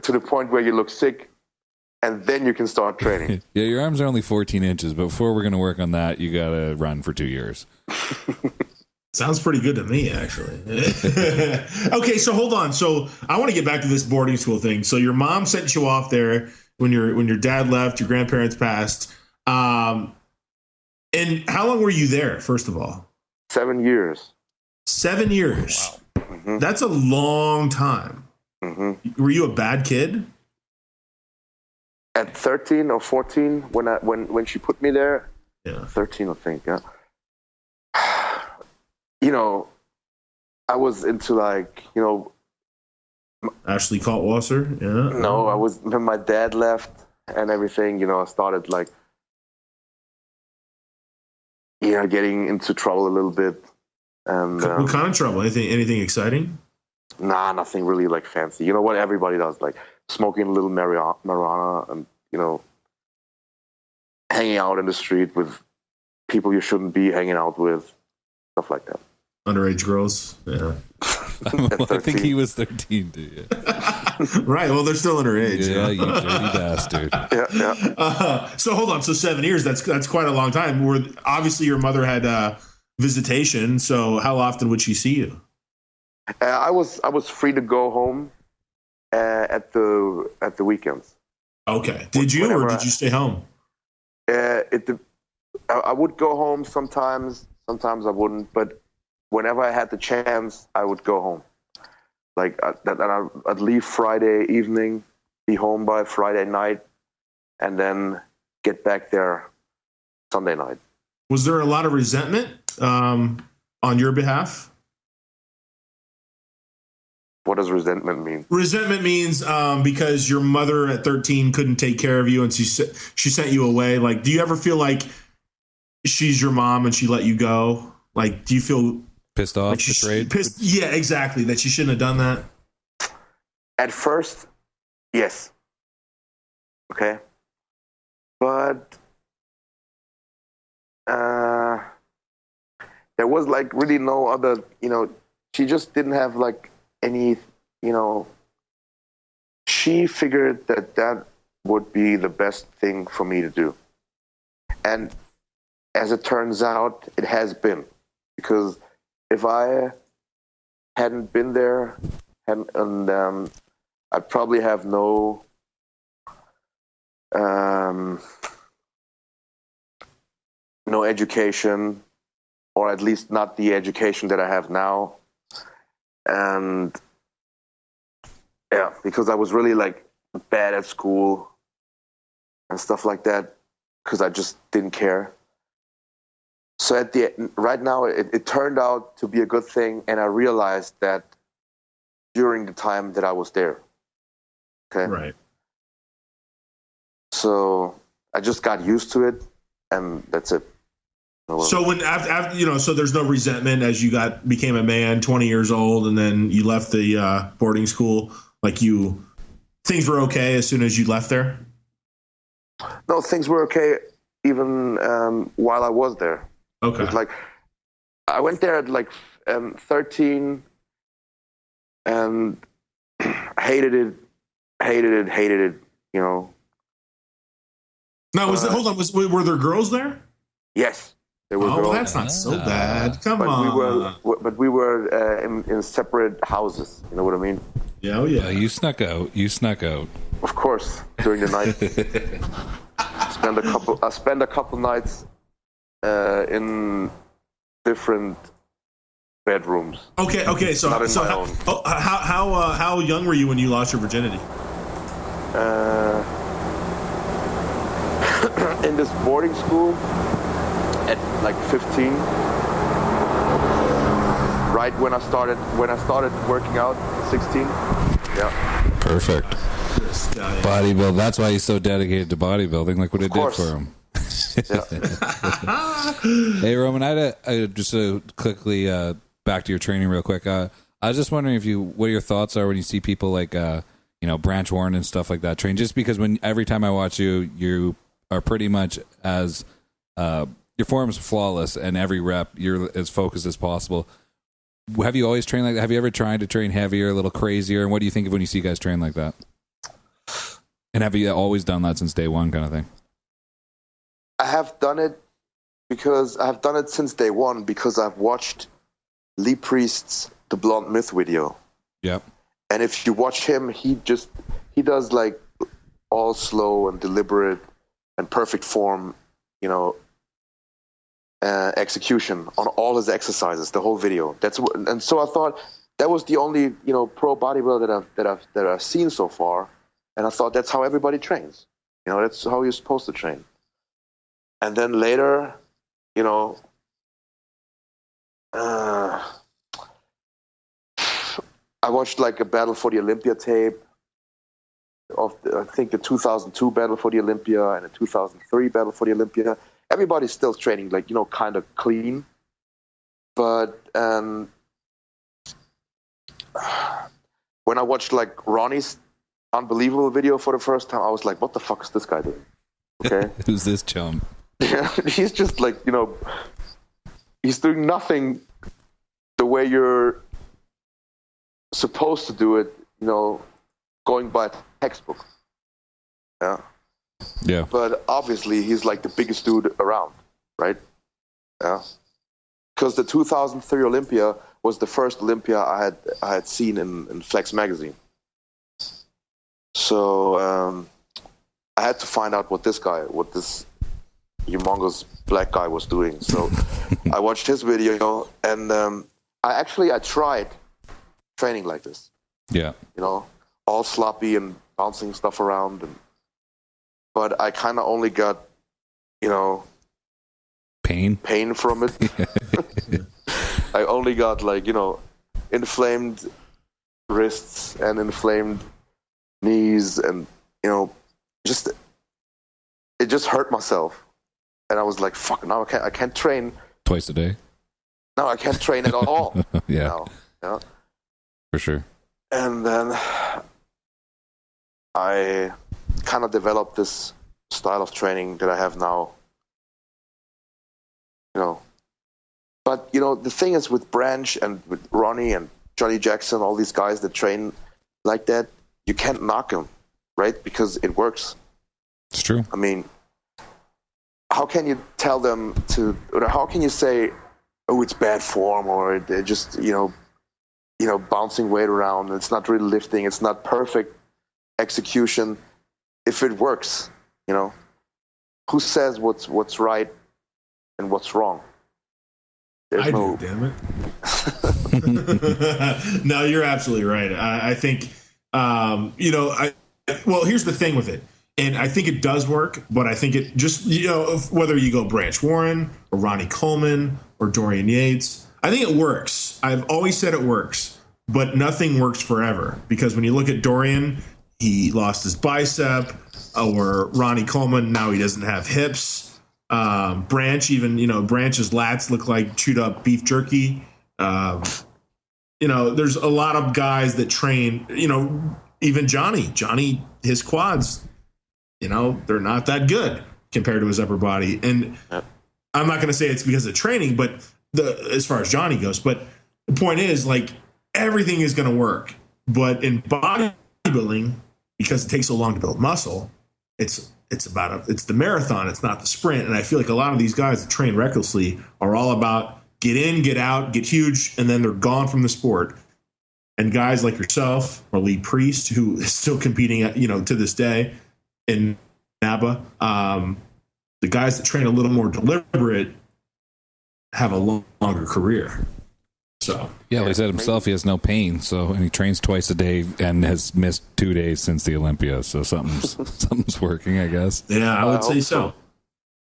to the point where you look sick, and then you can start training. Yeah, your arms are only 14 inches, but before we're going to work on that, you got to run for 2 years. Sounds pretty good to me, actually. Okay, so hold on. So I want to get back to this boarding school thing. So your mom sent you off there when your dad left, your grandparents passed. And how long were you there, first of all? 7 years. 7 years. Wow. Mm-hmm. That's a long time. Mm-hmm. Were you a bad kid? At 13 or 14, when she put me there, yeah, 13, I think. Yeah. You know, I was into, like, you know, Ashley Kaltwasser. Yeah. No, I was, when my dad left and everything, you know, I started, like, you know, getting into trouble a little bit. And what kind of trouble? Anything exciting? Nah, nothing really, like, fancy. You know what everybody does, like smoking a little marijuana and, you know, hanging out in the street with people you shouldn't be hanging out with, stuff like that. Underage girls, yeah. I think he was 13 too. Yeah. Right. Well, they're still underage. Yeah, you dirty bastard. Yeah. So hold on. So 7 years. That's quite a long time. Where obviously your mother had visitation. So how often would she see you? I was free to go home at the weekends. Okay. Did you, or did you stay home? I would go home sometimes. Sometimes I wouldn't, but whenever I had the chance, I would go home. Like, I'd leave Friday evening, be home by Friday night, and then get back there Sunday night. Was there a lot of resentment on your behalf? What does resentment mean? Resentment means because your mother at 13 couldn't take care of you, and she sent you away. Like, do you ever feel like she's your mom and she let you go? Like, do you feel pissed off, like betrayed? Yeah, exactly. That she shouldn't have done that. At first, yes. Okay. But there was, like, really no other, you know, she just didn't have, like, any, you know, she figured that would be the best thing for me to do. And as it turns out, it has been. Because if I hadn't been there, I'd probably have no education, or at least not the education that I have now. And yeah, because I was really, like, bad at school and stuff like that, because I just didn't care. So right now, it turned out to be a good thing, and I realized that during the time that I was there. Okay. Right. So I just got used to it, and that's it. So when after so there's no resentment as you became a man, 20 years old, and then you left the boarding school. Like things were okay as soon as you left there. No, things were okay even while I was there. Okay. Like I went there at like 13 and hated it. Now hold on. Were there girls there? Yes, there were girls. Oh, that's not so bad. Come on. But we were in separate houses. You know what I mean? Yeah, oh yeah. You snuck out. Of course, during the night. I spent a couple nights in different bedrooms. Okay. So, not in my own. How young were you when you lost your virginity? In this boarding school at like 15. Right when I started working out, 16. Yeah. Perfect. Bodybuilding. That's why he's so dedicated to bodybuilding. Look what it did for him. Hey Roman, I just quickly back to your training real quick. I was just wondering what your thoughts are when you see people like Branch Warren and stuff like that train. Just because every time I watch you are pretty much as your form's flawless, and every rep you're as focused as possible. Have you always trained like that? Have you ever tried to train heavier, a little crazier? And what do you think of when you see guys train like that? And have you always done that since day one, kind of thing? I have done it since day one because I've watched Lee Priest's The Blonde Myth video. Yep. And if you watch him, he does like all slow and deliberate and perfect form, execution on all his exercises, the whole video. And so I thought that was the only pro bodybuilder that I've seen so far, and I thought that's how everybody trains. That's how you're supposed to train. And then later, I watched like a Battle for the Olympia tape of I think the 2002 Battle for the Olympia and the 2003 Battle for the Olympia. Everybody's still training like kind of clean, but when I watched like Ronnie's unbelievable video for the first time, I was like, what the fuck is this guy doing? Okay. Who's this chum? Yeah, he's just like, he's doing nothing the way you're supposed to do it, going by textbook. Yeah. Yeah. But obviously he's like the biggest dude around, right? Yeah. Because the 2003 Olympia was the first Olympia I had seen in Flex magazine. So I had to find out what this humongous black guy was doing. So I watched his video, and I tried training like this. Yeah. All sloppy and bouncing stuff around, but I kind of only got, pain from it. I only got like, inflamed wrists and inflamed knees, and it just hurt myself. And I was like, fuck, now I can't train twice a day. No, I can't train at all. Yeah. Now, for sure. And then I kind of developed this style of training that I have now. But the thing is with Branch and with Ronnie and Johnny Jackson, all these guys that train like that, you can't knock them, right? Because it works. It's true. I mean, how can you tell them or how can you say, oh, it's bad form, or they're just, bouncing weight around. It's not really lifting. It's not perfect execution. If it works, who says what's right and what's wrong? I do, damn it. No, you're absolutely right. I think, well, here's the thing with it. And I think it does work, but I think it just, whether you go Branch Warren or Ronnie Coleman or Dorian Yates, I think it works. I've always said it works, but nothing works forever, because when you look at Dorian, he lost his bicep, or Ronnie Coleman, now he doesn't have hips. Branch, even, Branch's lats look like chewed up beef jerky. There's a lot of guys that train, even Johnny, his quads, they're not that good compared to his upper body. And I'm not going to say it's because of training, but as far as Johnny goes, but the point is, like, everything is going to work. But in bodybuilding, because it takes so long to build muscle, it's the marathon. It's not the sprint. And I feel like a lot of these guys that train recklessly are all about get in, get out, get huge, and then they're gone from the sport. And guys like yourself or Lee Priest, who is still competing at, to this day in NABA, the guys that train a little more deliberate have a longer career. So yeah, he said himself he has no pain, and he trains twice a day and has missed 2 days since the Olympia. So something's working, I guess. Yeah, I would say so.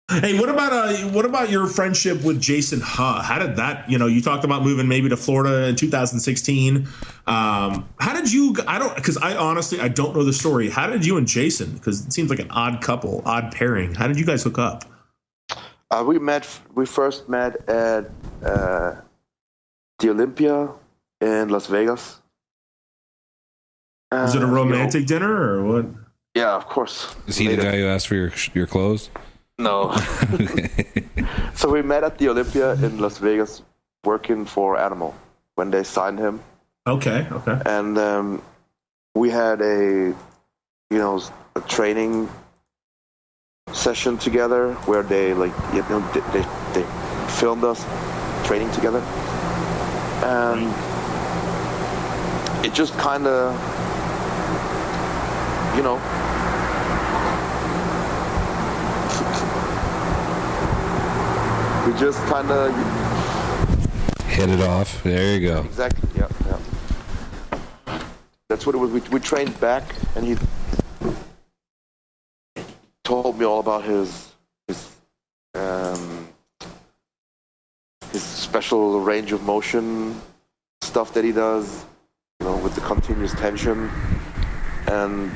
Hey, what about your friendship with Jason Huh? How did that, you talked about moving maybe to Florida in 2016. How did you, because I honestly, I don't know the story. How did you and Jason, because it seems like an odd couple, odd pairing. How did you guys hook up? We first met at the Olympia in Las Vegas. Was it a romantic dinner or what? Yeah, of course. Is he the guy who asked for your clothes? No. So we met at the Olympia in Las Vegas working for Animal when they signed him. Okay. And we had a training session together where they they filmed us training together. And it just kind of, we just kind of hit it off. There you go. Exactly. Yeah. That's what it was. We trained back, and he told me all about his special range of motion stuff that he does, with the continuous tension, and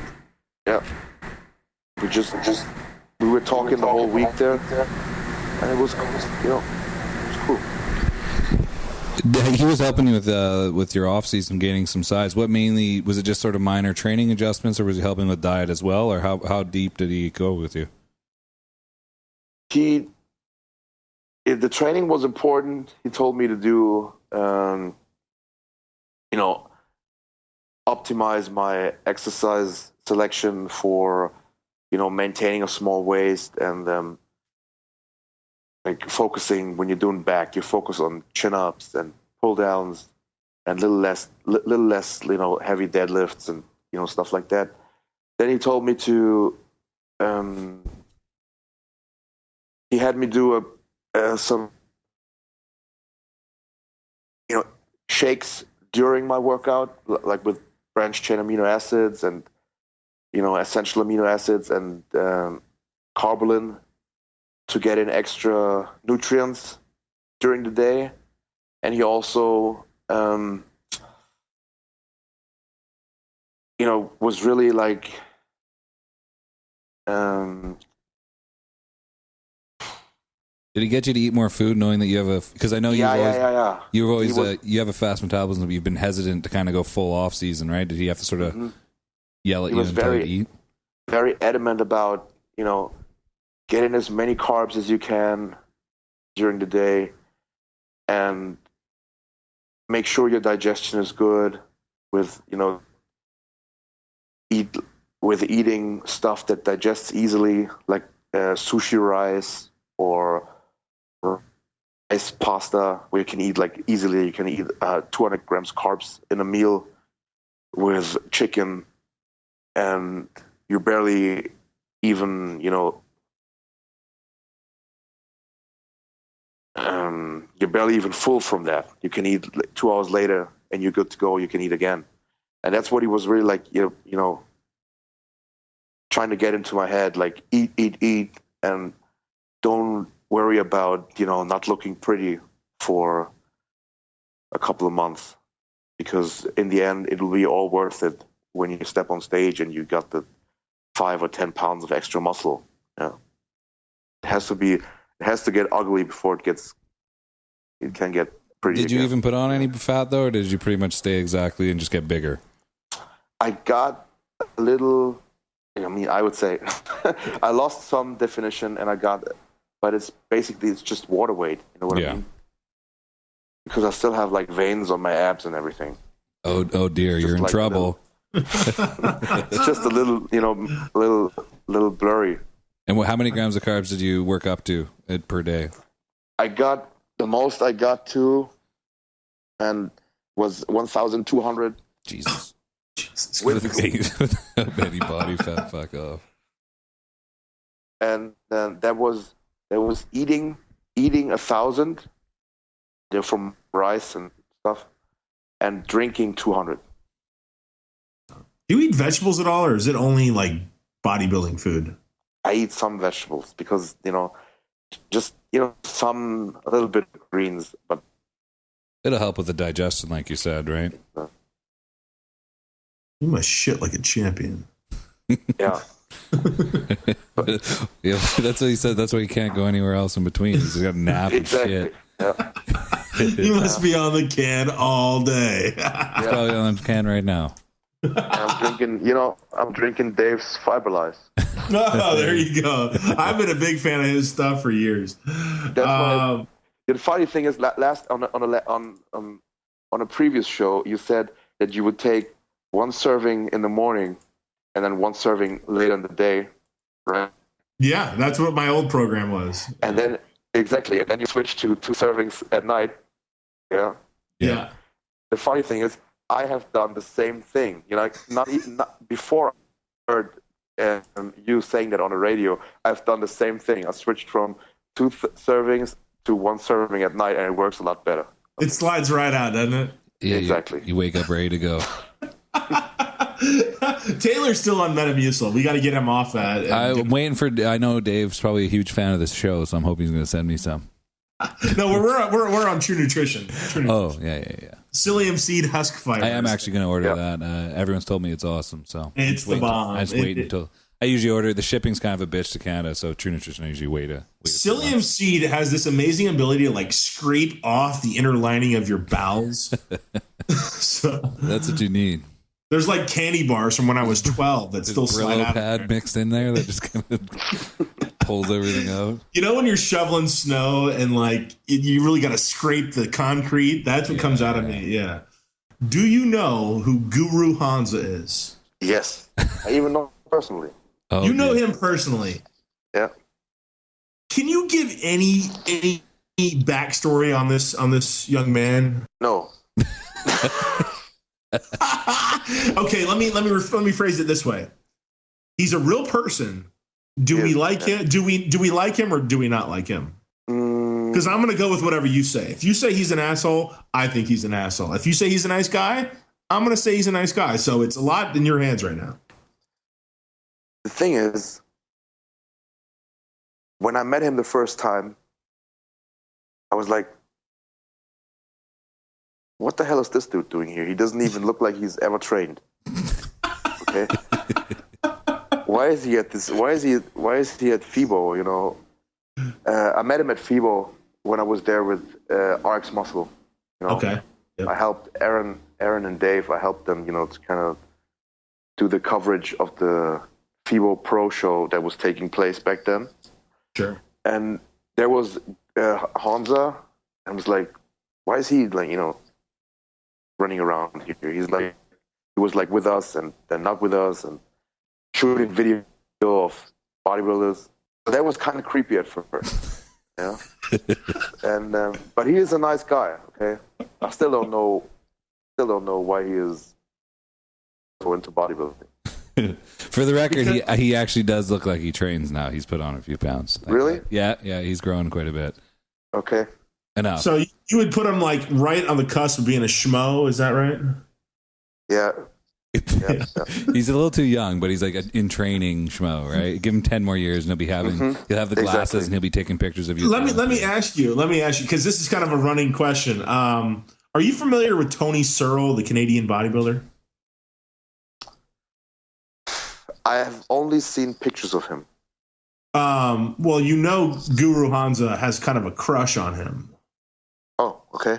we were talking the whole week there. And it was cool. He was helping you with your off season, gaining some size. What mainly was it? Just sort of minor training adjustments, or was he helping with diet as well? Or how deep did he go with you? The training was important. He told me to do, optimize my exercise selection for, maintaining a small waist and. Like focusing when you're doing back, you focus on chin-ups and pull-downs and little less, heavy deadlifts and stuff like that. Then he told me to, he had me do some, shakes during my workout, like with branched chain amino acids and essential amino acids and carbolin, to get in extra nutrients during the day. And he also, was really like, did he get you to eat more food, knowing that you have because I know you have a fast metabolism, but you've been hesitant to kind of go full off season, right? Did he have to sort of yell at you and tell you to eat? Very adamant about, get in as many carbs as you can during the day and make sure your digestion is good with, eating stuff that digests easily, like sushi rice or rice pasta, where you can eat easily. You can eat 200 grams carbs in a meal with chicken, and you're barely even, you're barely even full from that. You can eat 2 hours later and you're good to go. You can eat again. And that's what he was really trying to get into my head, like eat, and don't worry about, not looking pretty for a couple of months, because in the end, it'll be all worth it when you step on stage and you got the 5 or 10 pounds of extra muscle. Yeah. It has to get ugly before it can get pretty. Did you even put on any fat though, or did you pretty much stay exactly and just get bigger? I got a little, I would say I lost some definition and but it's just water weight. You know what I mean? Because I still have like veins on my abs and everything. Oh dear, you're in trouble. It's just a little, little blurry. And how many grams of carbs did you work up to per day? The most I got to, and was 1,200. Jesus. With any body fat, fuck off. And then there was eating 1,000. They're from rice and stuff, and drinking 200. Do you eat vegetables at all, or is it only like bodybuilding food? I eat some vegetables because, just, some, a little bit of greens, but it'll help with the digestion, like you said, right? You must shit like a champion. Yeah. Yeah, that's what he said. That's why he can't go anywhere else in between. He's got a nap and shit. Yeah. You must be on the can all day. He's probably on the can right now. I'm drinking Dave's Fiberlize. Oh, there you go. I've been a big fan of his stuff for years. That's why. The funny thing is, last on a previous show, you said that you would take one serving in the morning and then one serving later in the day, right? Yeah, that's what my old program was. And then exactly, and then you switch to 2 servings at night. Yeah. The funny thing is, I have done the same thing. Not before I heard you saying that on the radio. I've done the same thing. I switched from 2 servings to 1 serving at night, and it works a lot better. It slides right out, doesn't it? Yeah, exactly. You wake up ready to go. Taylor's still on Metabolism. We got to get him off that. I'm waiting for. I know Dave's probably a huge fan of this show, so I'm hoping he's going to send me some. No, we're on True Nutrition. Oh yeah. Psyllium seed husk fiber. I am actually going to order that. Everyone's told me it's awesome, so it's the bomb. I just wait until. I usually order. The shipping's kind of a bitch to Canada, so True Nutrition I usually wait. Psyllium seed has this amazing ability to like scrape off the inner lining of your bowels. So that's what you need. There's like candy bars from when I was 12 that still slide out. Pad mixed in there that just kind of pulls everything out. You know when you're shoveling snow and like you really got to scrape the concrete? That's what comes out of me. Yeah. Do you know who Guru Hansa is? Yes, I even know him personally. Oh, you know him personally. Yeah. Can you give any backstory on this young man? No. Okay, let me phrase it this way. He's a real person. Do we like him? Do we like him or do we not like him? Because I'm going to go with whatever you say. If you say he's an asshole, I think he's an asshole. If you say he's a nice guy, I'm going to say he's a nice guy. So it's a lot in your hands right now. The thing is, when I met him the first time, I was like, what the hell is this dude doing here? He doesn't even look like he's ever trained. Okay. Why is he at FIBO? I met him at FIBO when I was there with RX Muscle. Okay. Yep. I helped Aaron and Dave. I helped them, to kind of do the coverage of the FIBO Pro show that was taking place back then. Sure. And there was Hansa. I was like, why is he running around here? He was like with us and then not with us and shooting video of bodybuilders. So that was kind of creepy at first, and but he is a nice guy. Okay, I still don't know why he is so into bodybuilding. For the record, he actually does look like he trains now. He's put on a few pounds. Really? Yeah, he's grown quite a bit. Okay. Enough. So you would put him like right on the cusp of being a schmo, is that right? Yeah. He's a little too young, but he's like in training schmo, right? Give him 10 more years and he'll be he'll have the glasses and he'll be taking pictures of you. Let me ask you, because this is kind of a running question. Are you familiar with Tony Searle, the Canadian bodybuilder? I have only seen pictures of him. Well, Guru Hansa has kind of a crush on him. Oh, okay.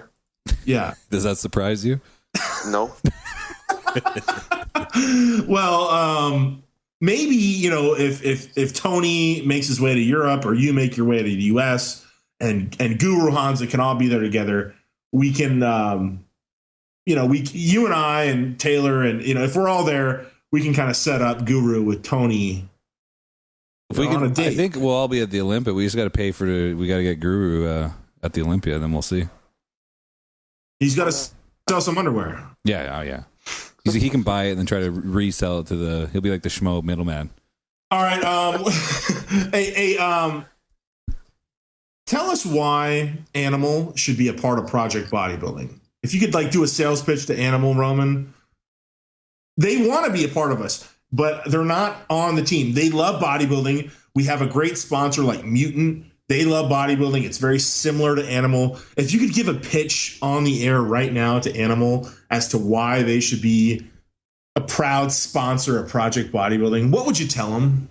Yeah. Does that surprise you? No. Well, maybe, if Tony makes his way to Europe or you make your way to the US and Guru Hansa can all be there together, we can, you and I and Taylor and, if we're all there, we can kind of set up Guru with Tony. If we can, I think we'll all be at the Olympia. We just got to pay we got to get Guru at the Olympia, then we'll see. He's got to sell some underwear. Yeah. Oh, yeah. He can buy it and then try to resell it he'll be like the schmo middleman. All right. Tell us why Animal should be a part of Project Bodybuilding. If you could do a sales pitch to Animal, Roman, they want to be a part of us, but they're not on the team. They love bodybuilding. We have a great sponsor like Mutant. They love bodybuilding. It's very similar to Animal. If you could give a pitch on the air right now to Animal as to why they should be a proud sponsor of Project Bodybuilding, what would you tell them?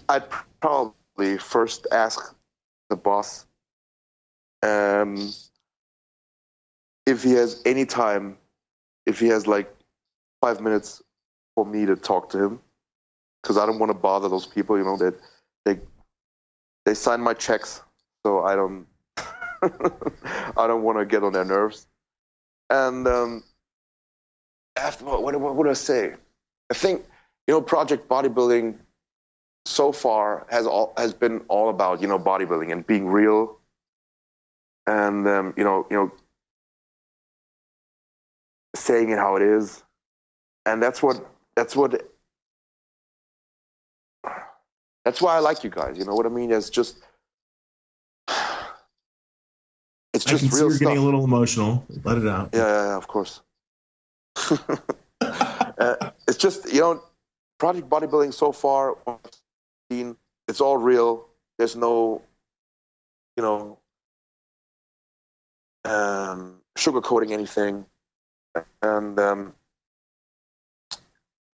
I'd probably first ask the boss if he has any time, if he has 5 minutes for me to talk to him, because I don't want to bother those people, that they sign my checks, so I don't I don't want to get on their nerves. And after what would I say? I think Project Bodybuilding so far has been all about bodybuilding and being real, and saying it how it is, and that's why I like you guys. You know what I mean? It's just real stuff. Getting a little emotional. Let it out. Yeah, of course. It's just Project Bodybuilding so far, it's all real. There's no sugarcoating anything, and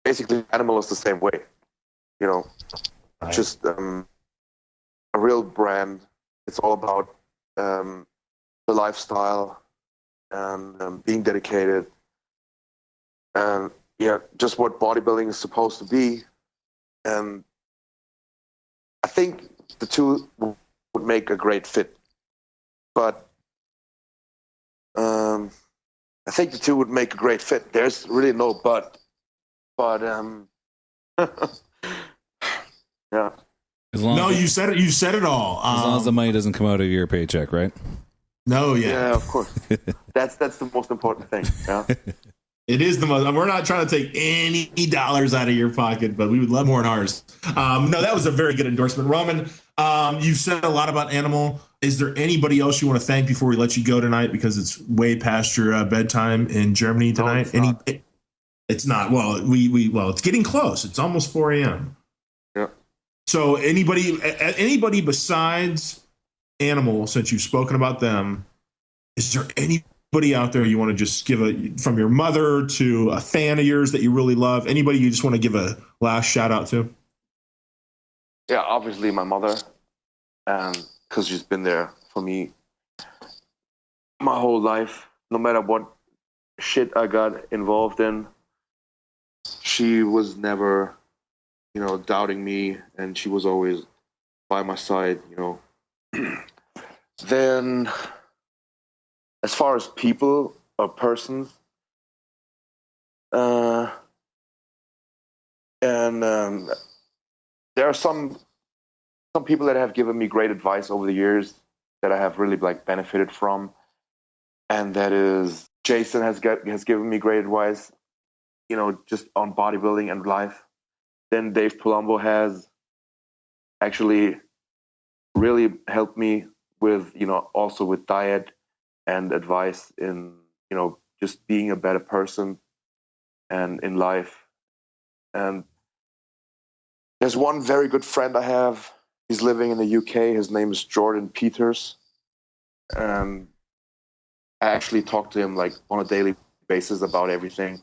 basically Animal is the same way. Right. Just a real brand. It's all about the lifestyle and being dedicated, and just what bodybuilding is supposed to be. And I think the two would make a great fit, but I think the two would make a great fit. There's really no but yeah. You said it. You said it all. As long as the money doesn't come out of your paycheck, right? No, yeah, of course. That's the most important thing. Yeah. It is the most. We're not trying to take any dollars out of your pocket, but we would love more in ours. No, that was a very good endorsement, Roman. You've said a lot about Animal. Is there anybody else you want to thank before we let you go tonight? Because it's way past your bedtime in Germany tonight. No, it's not. It's not. Well, it's getting close. It's almost 4 a.m. Yeah. So anybody besides Animal, since you've spoken about them, is there anybody out there you want to just give from your mother to a fan of yours that you really love? Anybody you just want to give a last shout out to? Yeah, obviously my mother, because she's been there for me my whole life. No matter what shit I got involved in, she was never, doubting me, and she was always by my side, Then, as far as people or persons, there are some people that have given me great advice over the years that I have really benefited from, and that is Jason has given me great advice, just on bodybuilding and life. Then Dave Palumbo has actually really helped me with, also with diet and advice in, just being a better person. and in life. And there's one very good friend I have. He's living in the UK. His name is Jordan Peters. I actually talk to him like on a daily basis about everything.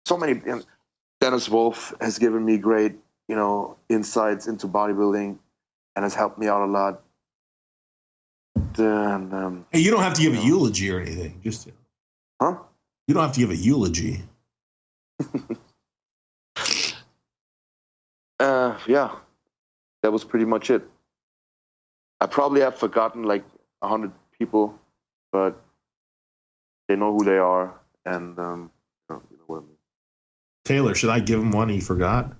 So many. Dennis Wolf has given me great, insights into bodybuilding, and has helped me out a lot. Then, hey, you don't have to give a eulogy or anything. Just, huh? You don't have to give a eulogy. Yeah, that was pretty much it. I probably have forgotten like 100 people, but they know who they are, and you know what I mean. Taylor, should I give him one he forgot?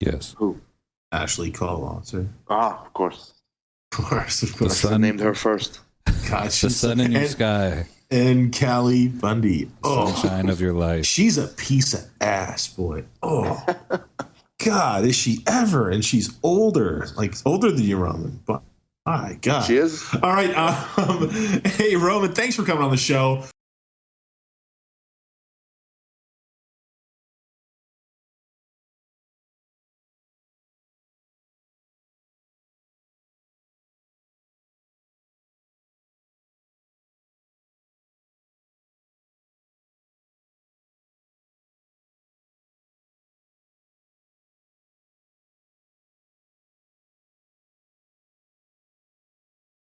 Yes. Who? Ashley Cole, sir. Of course. Of course. The sun, I named her first. God, the sun in your sky. And Callie Bundy. Sunshine of your life. She's a piece of ass, boy. Oh, God, is she ever? And she's older, like older than you, Roman. But my God. She is. All right. Hey, Roman, thanks for coming on the show.